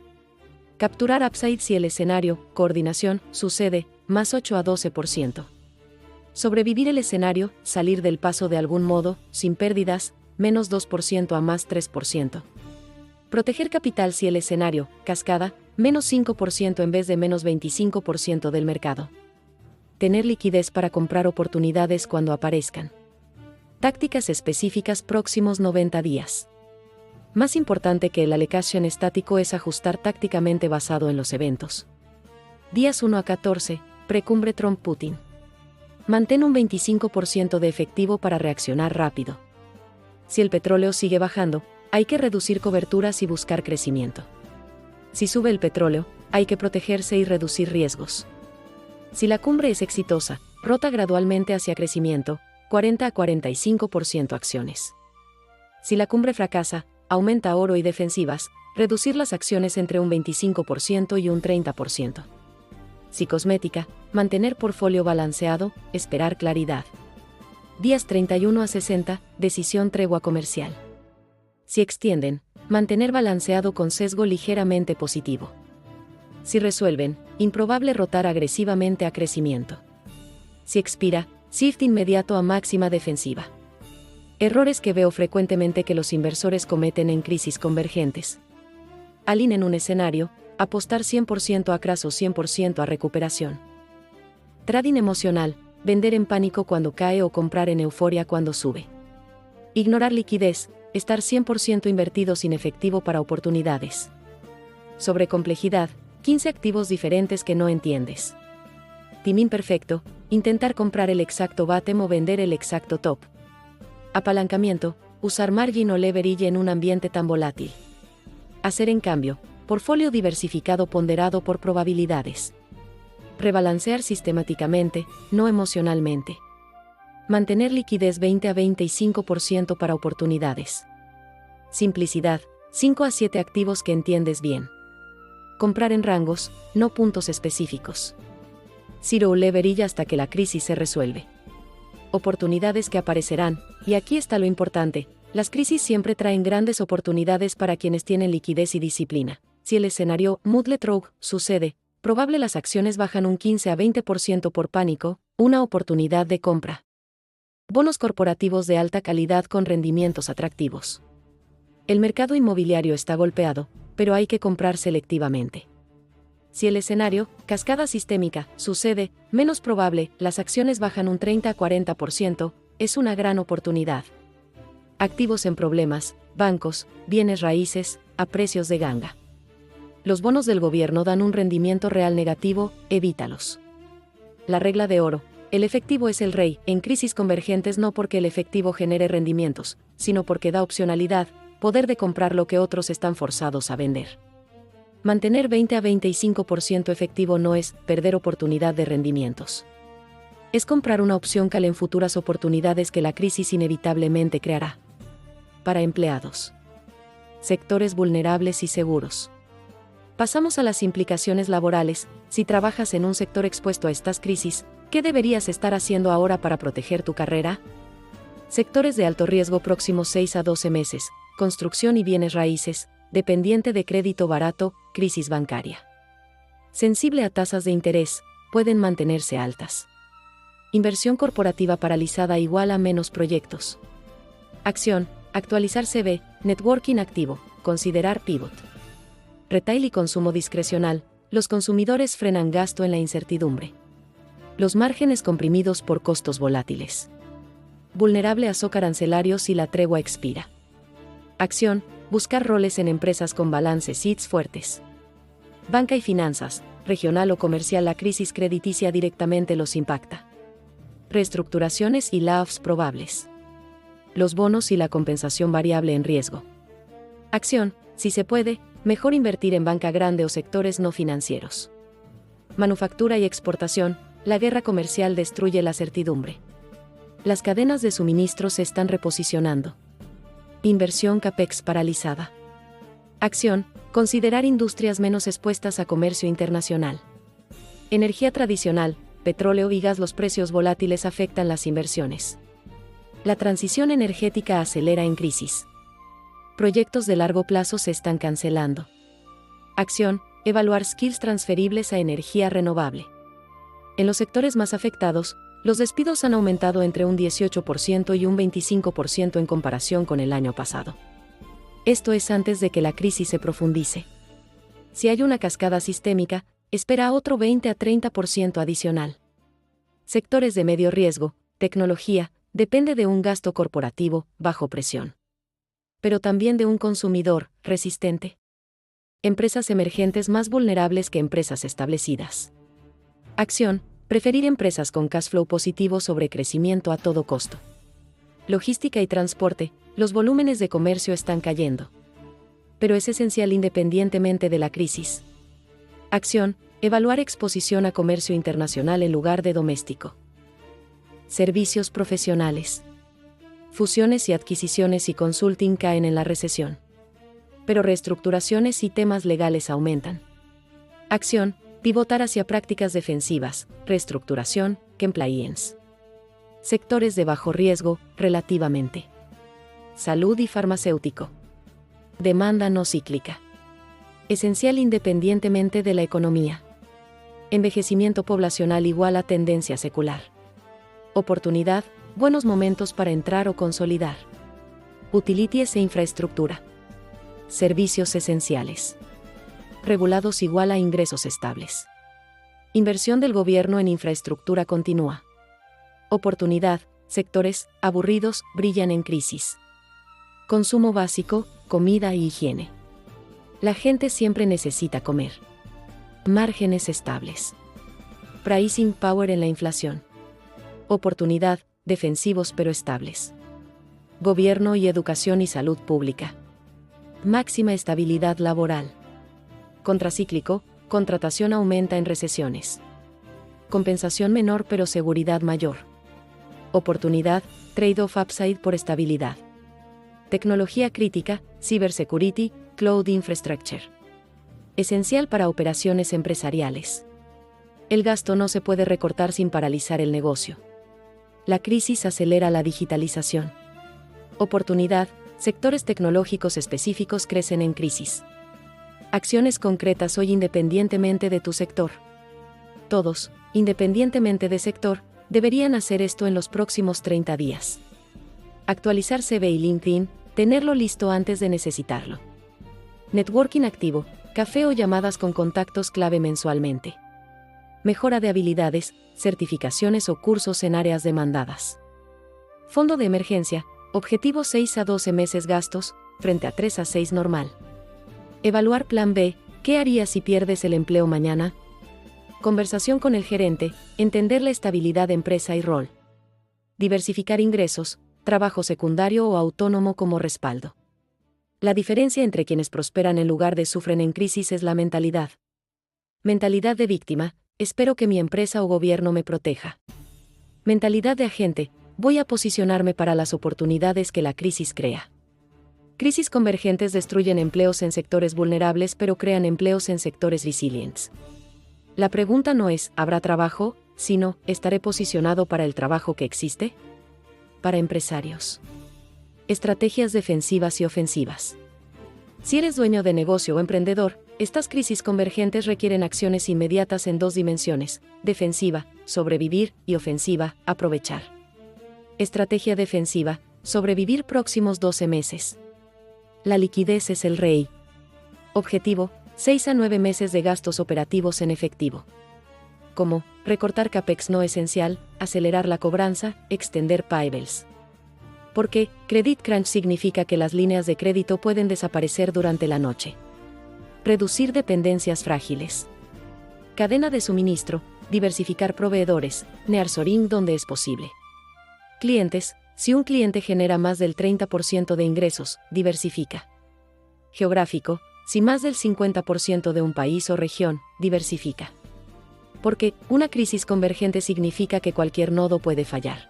capturar upside si el escenario, coordinación, sucede, más 8 a 12%. Sobrevivir el escenario, salir del paso de algún modo, sin pérdidas, menos 2% a más 3%. Proteger capital si el escenario, cascada, menos 5% en vez de menos 25% del mercado. Tener liquidez para comprar oportunidades cuando aparezcan. Tácticas específicas próximos 90 días. Más importante que el allocation estático es ajustar tácticamente basado en los eventos. Días 1 a 14, precumbre Trump-Putin. Mantén un 25% de efectivo para reaccionar rápido. Si el petróleo sigue bajando, hay que reducir coberturas y buscar crecimiento. Si sube el petróleo, hay que protegerse y reducir riesgos. Si la cumbre es exitosa, rota gradualmente hacia crecimiento, 40 a 45% acciones. Si la cumbre fracasa, aumenta oro y defensivas, reducir las acciones entre un 25% y un 30%. Si cosmética, mantener portfolio balanceado, esperar claridad. Días 31 a 60, decisión tregua comercial. Si extienden, mantener balanceado con sesgo ligeramente positivo. Si resuelven, improbable rotar agresivamente a crecimiento. Si expira, shift inmediato a máxima defensiva. Errores que veo frecuentemente que los inversores cometen en crisis convergentes. Alineen un escenario, apostar 100% a crash o 100% a recuperación. Trading emocional, vender en pánico cuando cae o comprar en euforia cuando sube. Ignorar liquidez, estar 100% invertido sin efectivo para oportunidades. Sobre complejidad, 15 activos diferentes que no entiendes. Timing perfecto, intentar comprar el exacto bottom o vender el exacto top. Apalancamiento, usar margin o leverage en un ambiente tan volátil. Hacer en cambio, portfolio diversificado ponderado por probabilidades. Rebalancear sistemáticamente, no emocionalmente. Mantener liquidez 20 a 25% para oportunidades. Simplicidad, 5 a 7 activos que entiendes bien. Comprar en rangos, no puntos específicos. Zero leverage hasta que la crisis se resuelve. Oportunidades que aparecerán, y aquí está lo importante, las crisis siempre traen grandes oportunidades para quienes tienen liquidez y disciplina. Si el escenario Muddle-Trough sucede, probable las acciones bajan un 15 a 20% por pánico, una oportunidad de compra. Bonos corporativos de alta calidad con rendimientos atractivos. El mercado inmobiliario está golpeado, pero hay que comprar selectivamente. Si el escenario, cascada sistémica, sucede, menos probable, las acciones bajan un 30 a 40%, es una gran oportunidad. Activos en problemas, bancos, bienes raíces, a precios de ganga. Los bonos del gobierno dan un rendimiento real negativo, evítalos. La regla de oro, el efectivo es el rey, en crisis convergentes no porque el efectivo genere rendimientos, sino porque da opcionalidad, poder de comprar lo que otros están forzados a vender. Mantener 20 a 25% efectivo no es perder oportunidad de rendimientos. Es comprar una opción cal en futuras oportunidades que la crisis inevitablemente creará. Para empleados. Sectores vulnerables y seguros. Pasamos a las implicaciones laborales. Si trabajas en un sector expuesto a estas crisis, ¿qué deberías estar haciendo ahora para proteger tu carrera? Sectores de alto riesgo próximos 6 a 12 meses, construcción y bienes raíces, dependiente de crédito barato, crisis bancaria. Sensible a tasas de interés, pueden mantenerse altas. Inversión corporativa paralizada igual a menos proyectos. Acción, actualizar CV, networking activo, considerar pivot. Retail y consumo discrecional, los consumidores frenan gasto en la incertidumbre. Los márgenes comprimidos por costos volátiles. vulnerable a shock arancelario si la tregua expira. Acción, buscar roles en empresas con balance sheets fuertes. Banca y finanzas, regional o comercial. La crisis crediticia directamente los impacta. Reestructuraciones y layoffs probables. Los bonos y la compensación variable en riesgo. Acción, si se puede, mejor invertir en banca grande o sectores no financieros. Manufactura y exportación, la guerra comercial destruye la certidumbre. Las cadenas de suministro se están reposicionando. Inversión CAPEX paralizada. Acción, considerar industrias menos expuestas a comercio internacional. Energía tradicional, petróleo y gas. Los precios volátiles afectan las inversiones. La transición energética acelera en crisis. Proyectos de largo plazo se están cancelando. Acción, evaluar skills transferibles a energía renovable. En los sectores más afectados, los despidos han aumentado entre un 18% y un 25% en comparación con el año pasado. Esto es antes de que la crisis se profundice. Si hay una cascada sistémica, espera otro 20 a 30% adicional. Sectores de medio riesgo, tecnología, depende de un gasto corporativo, bajo presión. Pero también de un consumidor, resistente. Empresas emergentes más vulnerables que empresas establecidas. Acción, preferir empresas con cash flow positivo sobre crecimiento a todo costo. Logística y transporte, los volúmenes de comercio están cayendo. Pero es esencial independientemente de la crisis. Acción, evaluar exposición a comercio internacional en lugar de doméstico. Servicios profesionales. Fusiones y adquisiciones y consulting caen en la recesión. Pero reestructuraciones y temas legales aumentan. Acción, pivotar hacia prácticas defensivas, reestructuración, compliance. Sectores de bajo riesgo, relativamente. Salud y farmacéutico. Demanda no cíclica. Esencial independientemente de la economía. Envejecimiento poblacional igual a tendencia secular. Oportunidad, buenos momentos para entrar o consolidar. Utilities e infraestructura. Servicios esenciales. Regulados igual a ingresos estables. Inversión del gobierno en infraestructura continúa. Oportunidad, sectores, aburridos, brillan en crisis. Consumo básico, comida y higiene. La gente siempre necesita comer. Márgenes estables. Pricing power en la inflación. Oportunidad, defensivos pero estables. Gobierno y educación y salud pública. Máxima estabilidad laboral. Contracíclico, contratación aumenta en recesiones. Compensación menor pero seguridad mayor. Oportunidad, trade-off upside por estabilidad. Tecnología crítica, cybersecurity, cloud infrastructure. Esencial para operaciones empresariales. El gasto no se puede recortar sin paralizar el negocio. La crisis acelera la digitalización. Oportunidad, sectores tecnológicos específicos crecen en crisis. Acciones concretas hoy independientemente de tu sector. Todos, independientemente de sector, deberían hacer esto en los próximos 30 días. Actualizar CV y LinkedIn, tenerlo listo antes de necesitarlo. Networking activo, café o llamadas con contactos clave mensualmente. Mejora de habilidades, certificaciones o cursos en áreas demandadas. Fondo de emergencia, objetivo 6 a 12 meses gastos, frente a 3 a 6 normal. Evaluar plan B, ¿qué harías si pierdes el empleo mañana? Conversación con el gerente, entender la estabilidad de empresa y rol. Diversificar ingresos, trabajo secundario o autónomo como respaldo. La diferencia entre quienes prosperan en lugar de sufren en crisis es la mentalidad. Mentalidad de víctima, espero que mi empresa o gobierno me proteja. Mentalidad de agente, voy a posicionarme para las oportunidades que la crisis crea. Crisis convergentes destruyen empleos en sectores vulnerables pero crean empleos en sectores resilientes. La pregunta no es, ¿habrá trabajo?, sino, ¿estaré posicionado para el trabajo que existe? Para empresarios. Estrategias defensivas y ofensivas. Si eres dueño de negocio o emprendedor, estas crisis convergentes requieren acciones inmediatas en dos dimensiones: defensiva, sobrevivir, y ofensiva, aprovechar. Estrategia defensiva, sobrevivir próximos 12 meses. La liquidez es el rey. Objetivo, 6 a 9 meses de gastos operativos en efectivo. Como, recortar CAPEX no esencial, acelerar la cobranza, extender payables. Porque credit crunch significa que las líneas de crédito pueden desaparecer durante la noche. Reducir dependencias frágiles. Cadena de suministro, diversificar proveedores, nearshoring donde es posible. Clientes, si un cliente genera más del 30% de ingresos, diversifica. Geográfico, si más del 50% de un país o región, diversifica. Porque una crisis convergente significa que cualquier nodo puede fallar.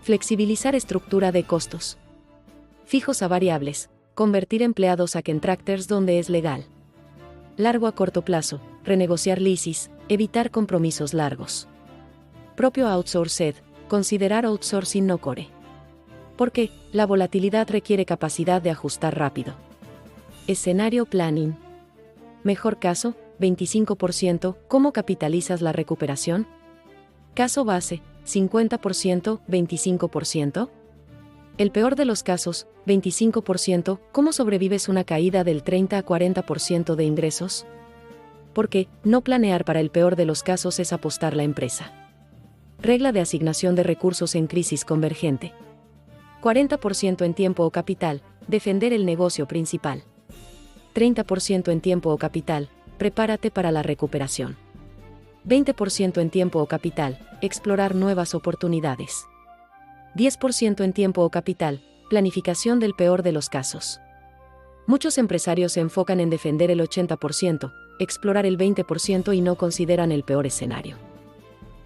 Flexibilizar estructura de costos. Fijos a variables, convertir empleados a contractors donde es legal. Largo a corto plazo, renegociar leases, evitar compromisos largos. Propio outsourced, considerar outsourcing no core. Porque la volatilidad requiere capacidad de ajustar rápido. Escenario planning. Mejor caso, 25%, ¿cómo capitalizas la recuperación? Caso base, 50%, 25%. El peor de los casos, 25%, ¿cómo sobrevives una caída del 30 a 40% de ingresos? Porque no planear para el peor de los casos es apostar la empresa. Regla de asignación de recursos en crisis convergente. 40% en tiempo o capital, defender el negocio principal. 30% en tiempo o capital, prepárate para la recuperación. 20% en tiempo o capital, explorar nuevas oportunidades. 10% en tiempo o capital, planificación del peor de los casos. Muchos empresarios se enfocan en defender el 80%, explorar el 20% y no consideran el peor escenario.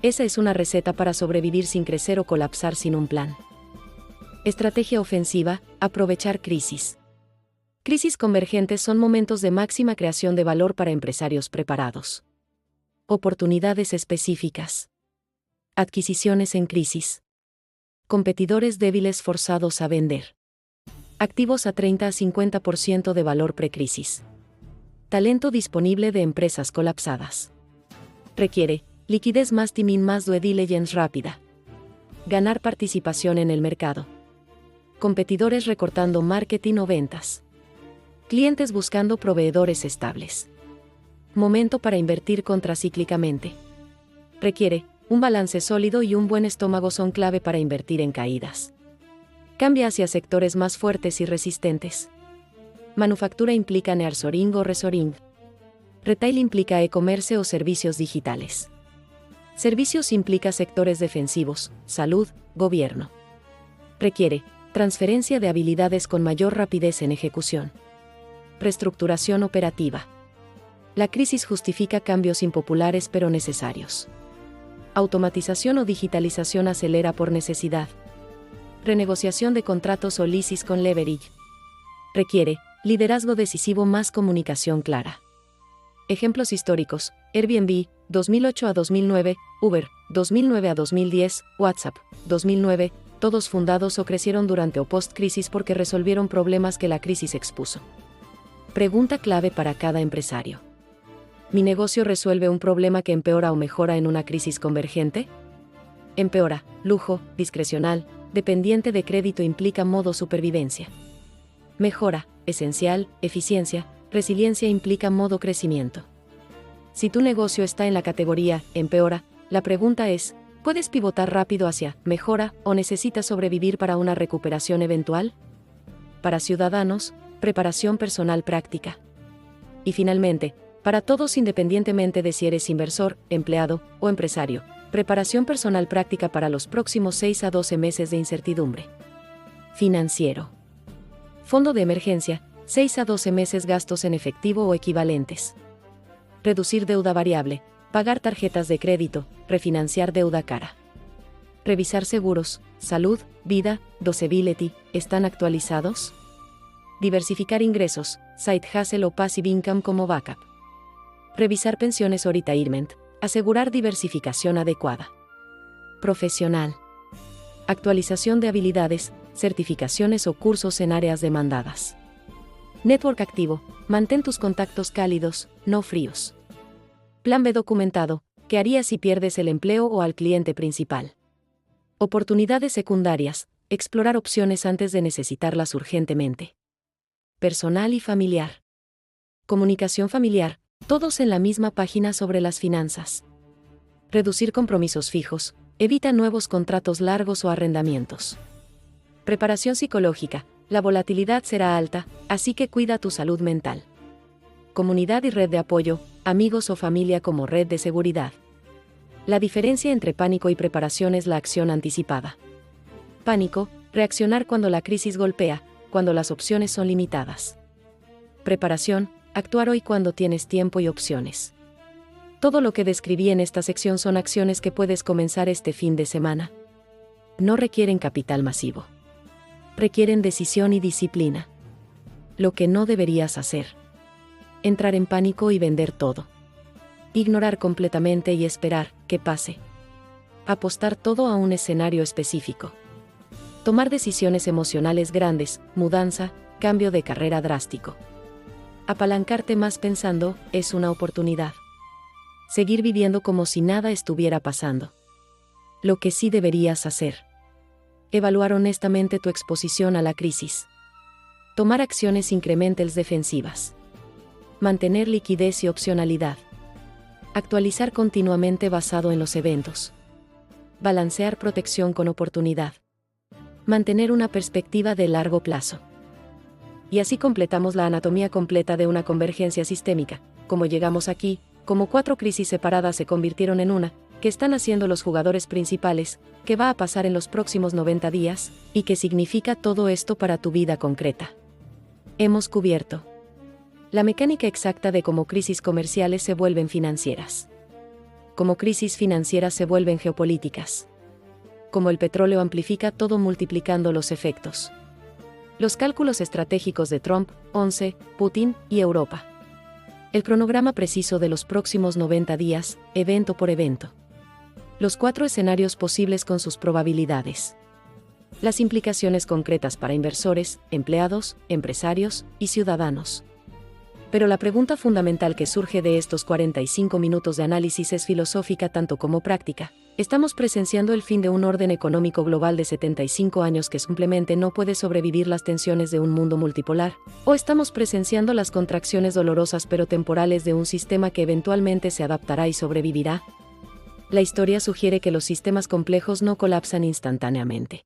Esa es una receta para sobrevivir sin crecer o colapsar sin un plan. Estrategia ofensiva, aprovechar crisis. Crisis convergentes son momentos de máxima creación de valor para empresarios preparados. Oportunidades específicas. Adquisiciones en crisis. Competidores débiles forzados a vender. Activos a 30 a 50% de valor precrisis. Talento disponible de empresas colapsadas. Requiere liquidez más timing más due diligence rápida. Ganar participación en el mercado. Competidores recortando marketing o ventas. Clientes buscando proveedores estables. Momento para invertir contracíclicamente. Requiere un balance sólido y un buen estómago son clave para invertir en caídas. Cambia hacia sectores más fuertes y resistentes. Manufactura implica nearshoring o reshoring. Retail implica e-commerce o servicios digitales. Servicios implica sectores defensivos, salud, gobierno. Requiere transferencia de habilidades con mayor rapidez en ejecución. Reestructuración operativa. La crisis justifica cambios impopulares pero necesarios. Automatización o digitalización acelera por necesidad. Renegociación de contratos o leases con leverage. Requiere liderazgo decisivo más comunicación clara. Ejemplos históricos: Airbnb, 2008 a 2009, Uber, 2009 a 2010, WhatsApp, 2009, todos fundados o crecieron durante o post-crisis porque resolvieron problemas que la crisis expuso. Pregunta clave para cada empresario. ¿Mi negocio resuelve un problema que empeora o mejora en una crisis convergente? Empeora, lujo, discrecional, dependiente de crédito implica modo supervivencia. Mejora, esencial, eficiencia, resiliencia implica modo crecimiento. Si tu negocio está en la categoría empeora, la pregunta es, ¿puedes pivotar rápido hacia mejora o necesitas sobrevivir para una recuperación eventual? Para ciudadanos, preparación personal práctica. Y finalmente, para todos independientemente de si eres inversor, empleado o empresario, preparación personal práctica para los próximos 6 a 12 meses de incertidumbre. Financiero. Fondo de emergencia, 6 a 12 meses gastos en efectivo o equivalentes. Reducir deuda variable, pagar tarjetas de crédito, refinanciar deuda cara. Revisar seguros, salud, vida, dosability, ¿están actualizados? Diversificar ingresos, side hustle o passive income como backup. Revisar pensiones o retirement, asegurar diversificación adecuada. Profesional. Actualización de habilidades, certificaciones o cursos en áreas demandadas. Network activo, mantén tus contactos cálidos, no fríos. Plan B documentado, ¿qué harías si pierdes el empleo o al cliente principal? Oportunidades secundarias, explorar opciones antes de necesitarlas urgentemente. Personal y familiar. Comunicación familiar, todos en la misma página sobre las finanzas. Reducir compromisos fijos, evita nuevos contratos largos o arrendamientos. Preparación psicológica. La volatilidad será alta, así que cuida tu salud mental. Comunidad y red de apoyo, amigos o familia como red de seguridad. La diferencia entre pánico y preparación es la acción anticipada. Pánico, reaccionar cuando la crisis golpea, cuando las opciones son limitadas. Preparación, actuar hoy cuando tienes tiempo y opciones. Todo lo que describí en esta sección son acciones que puedes comenzar este fin de semana. No requieren capital masivo. Requieren decisión y disciplina. Lo que no deberías hacer. Entrar en pánico y vender todo. Ignorar completamente y esperar que pase. Apostar todo a un escenario específico. Tomar decisiones emocionales grandes, mudanza, cambio de carrera drástico. Apalancarte más pensando, es una oportunidad. Seguir viviendo como si nada estuviera pasando. Lo que sí deberías hacer. Evaluar honestamente tu exposición a la crisis. Tomar acciones incrementales defensivas. Mantener liquidez y opcionalidad. Actualizar continuamente basado en los eventos. Balancear protección con oportunidad. Mantener una perspectiva de largo plazo. Y así completamos la anatomía completa de una convergencia sistémica. Como llegamos aquí, como 4 crisis separadas se convirtieron en una, que están haciendo los jugadores principales, que va a pasar en los próximos 90 días, y qué significa todo esto para tu vida concreta. Hemos cubierto la mecánica exacta de cómo crisis comerciales se vuelven financieras. Cómo crisis financieras se vuelven geopolíticas. Cómo el petróleo amplifica todo multiplicando los efectos. Los cálculos estratégicos de Trump, 11, Putin y Europa. El cronograma preciso de los próximos 90 días, evento por evento. Los 4 escenarios posibles con sus probabilidades. Las implicaciones concretas para inversores, empleados, empresarios y ciudadanos. Pero la pregunta fundamental que surge de estos 45 minutos de análisis es filosófica tanto como práctica. ¿Estamos presenciando el fin de un orden económico global de 75 años que simplemente no puede sobrevivir las tensiones de un mundo multipolar? ¿O estamos presenciando las contracciones dolorosas pero temporales de un sistema que eventualmente se adaptará y sobrevivirá? La historia sugiere que los sistemas complejos no colapsan instantáneamente.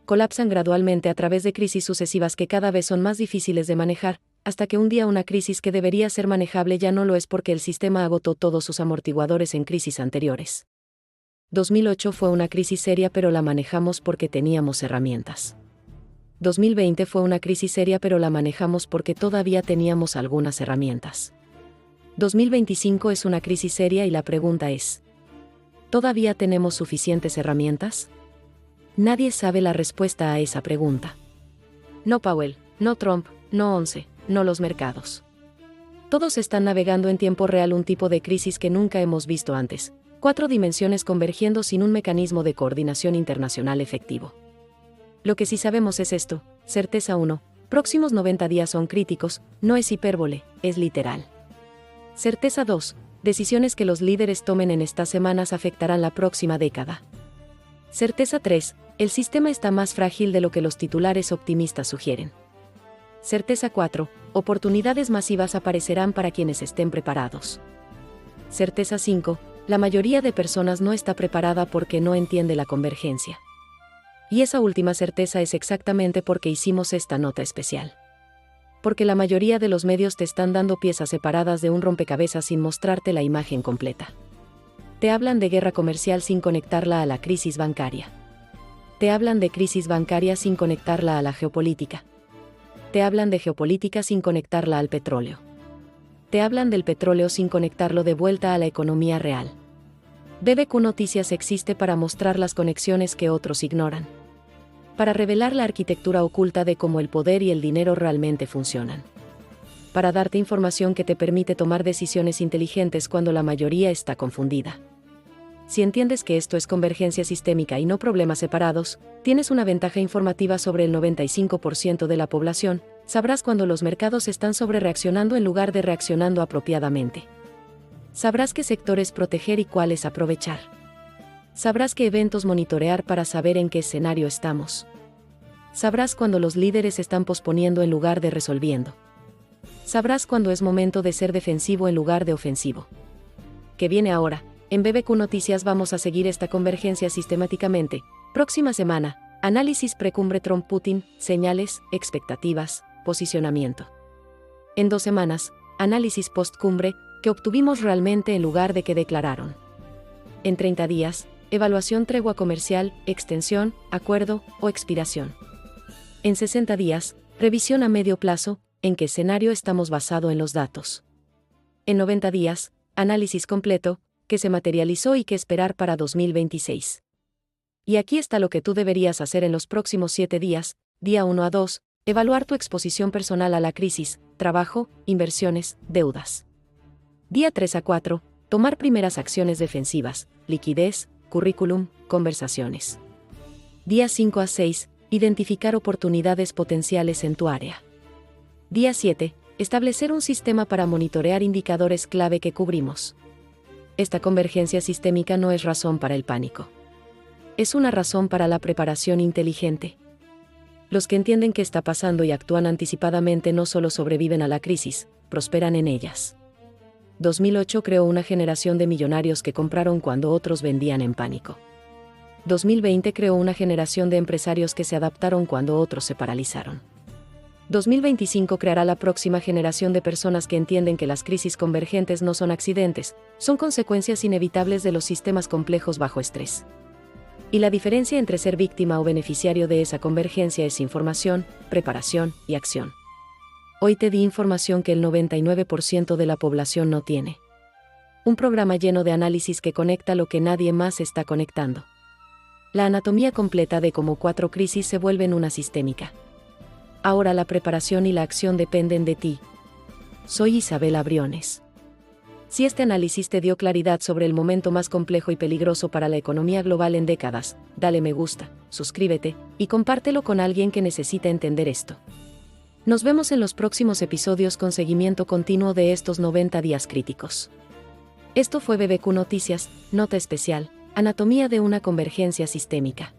Colapsan gradualmente a través de crisis sucesivas que cada vez son más difíciles de manejar, hasta que un día una crisis que debería ser manejable ya no lo es porque el sistema agotó todos sus amortiguadores en crisis anteriores. 2008 fue una crisis seria pero la manejamos porque teníamos herramientas. 2020 fue una crisis seria pero la manejamos porque todavía teníamos algunas herramientas. 2025 es una crisis seria y la pregunta es: ¿todavía tenemos suficientes herramientas? Nadie sabe la respuesta a esa pregunta. No Powell, no Trump, no 11, no los mercados. Todos están navegando en tiempo real un tipo de crisis que nunca hemos visto antes. 4 dimensiones convergiendo sin un mecanismo de coordinación internacional efectivo. Lo que sí sabemos es esto: certeza 1, próximos 90 días son críticos, no es hipérbole, es literal. Certeza 2, decisiones que los líderes tomen en estas semanas afectarán la próxima década. Certeza 3, el sistema está más frágil de lo que los titulares optimistas sugieren. Certeza 4, oportunidades masivas aparecerán para quienes estén preparados. Certeza 5, la mayoría de personas no está preparada porque no entiende la convergencia. Y esa última certeza es exactamente porque hicimos esta nota especial. Porque la mayoría de los medios te están dando piezas separadas de un rompecabezas sin mostrarte la imagen completa. Te hablan de guerra comercial sin conectarla a la crisis bancaria. Te hablan de crisis bancaria sin conectarla a la geopolítica. Te hablan de geopolítica sin conectarla al petróleo. Te hablan del petróleo sin conectarlo de vuelta a la economía real. BBQ Noticias existe para mostrar las conexiones que otros ignoran. Para revelar la arquitectura oculta de cómo el poder y el dinero realmente funcionan. Para darte información que te permite tomar decisiones inteligentes cuando la mayoría está confundida. Si entiendes que esto es convergencia sistémica y no problemas separados, tienes una ventaja informativa sobre el 95% de la población. Sabrás cuando los mercados están sobrereaccionando en lugar de reaccionando apropiadamente. Sabrás qué sectores proteger y cuáles aprovechar. Sabrás qué eventos monitorear para saber en qué escenario estamos. Sabrás cuando los líderes están posponiendo en lugar de resolviendo. Sabrás cuando es momento de ser defensivo en lugar de ofensivo. ¿Qué viene ahora? En BBQ Noticias vamos a seguir esta convergencia sistemáticamente. Próxima semana, Análisis precumbre Trump-Putin, señales, expectativas, posicionamiento. En 2 semanas, análisis post-cumbre, que obtuvimos realmente en lugar de que declararon. En 30 días, evaluación tregua comercial, extensión, acuerdo o expiración. En 60 días, revisión a medio plazo, en qué escenario estamos basado en los datos. En 90 días, análisis completo, que se materializó y qué esperar para 2026. Y aquí está lo que tú deberías hacer en los próximos 7 días, día 1 a 2, evaluar tu exposición personal a la crisis, trabajo, inversiones, deudas. Día 3 a 4, tomar primeras acciones defensivas, liquidez, currículum, conversaciones. Día 5 a 6, identificar oportunidades potenciales en tu área. Día 7, establecer un sistema para monitorear indicadores clave que cubrimos. Esta convergencia sistémica no es razón para el pánico. Es una razón para la preparación inteligente. Los que entienden qué está pasando y actúan anticipadamente no solo sobreviven a la crisis, prosperan en ellas. 2008 creó una generación de millonarios que compraron cuando otros vendían en pánico. 2020 creó una generación de empresarios que se adaptaron cuando otros se paralizaron. 2025 creará la próxima generación de personas que entienden que las crisis convergentes no son accidentes, son consecuencias inevitables de los sistemas complejos bajo estrés. Y la diferencia entre ser víctima o beneficiario de esa convergencia es información, preparación y acción. Hoy te di información que el 99% de la población no tiene. Un programa lleno de análisis que conecta lo que nadie más está conectando. La anatomía completa de cómo 4 crisis se vuelven una sistémica. Ahora la preparación y la acción dependen de ti. Soy Isabela Briones. Si este análisis te dio claridad sobre el momento más complejo y peligroso para la economía global en décadas, dale me gusta, suscríbete, y compártelo con alguien que necesita entender esto. Nos vemos en los próximos episodios con seguimiento continuo de estos 90 días críticos. Esto fue BBQ Noticias, nota especial, anatomía de una convergencia sistémica.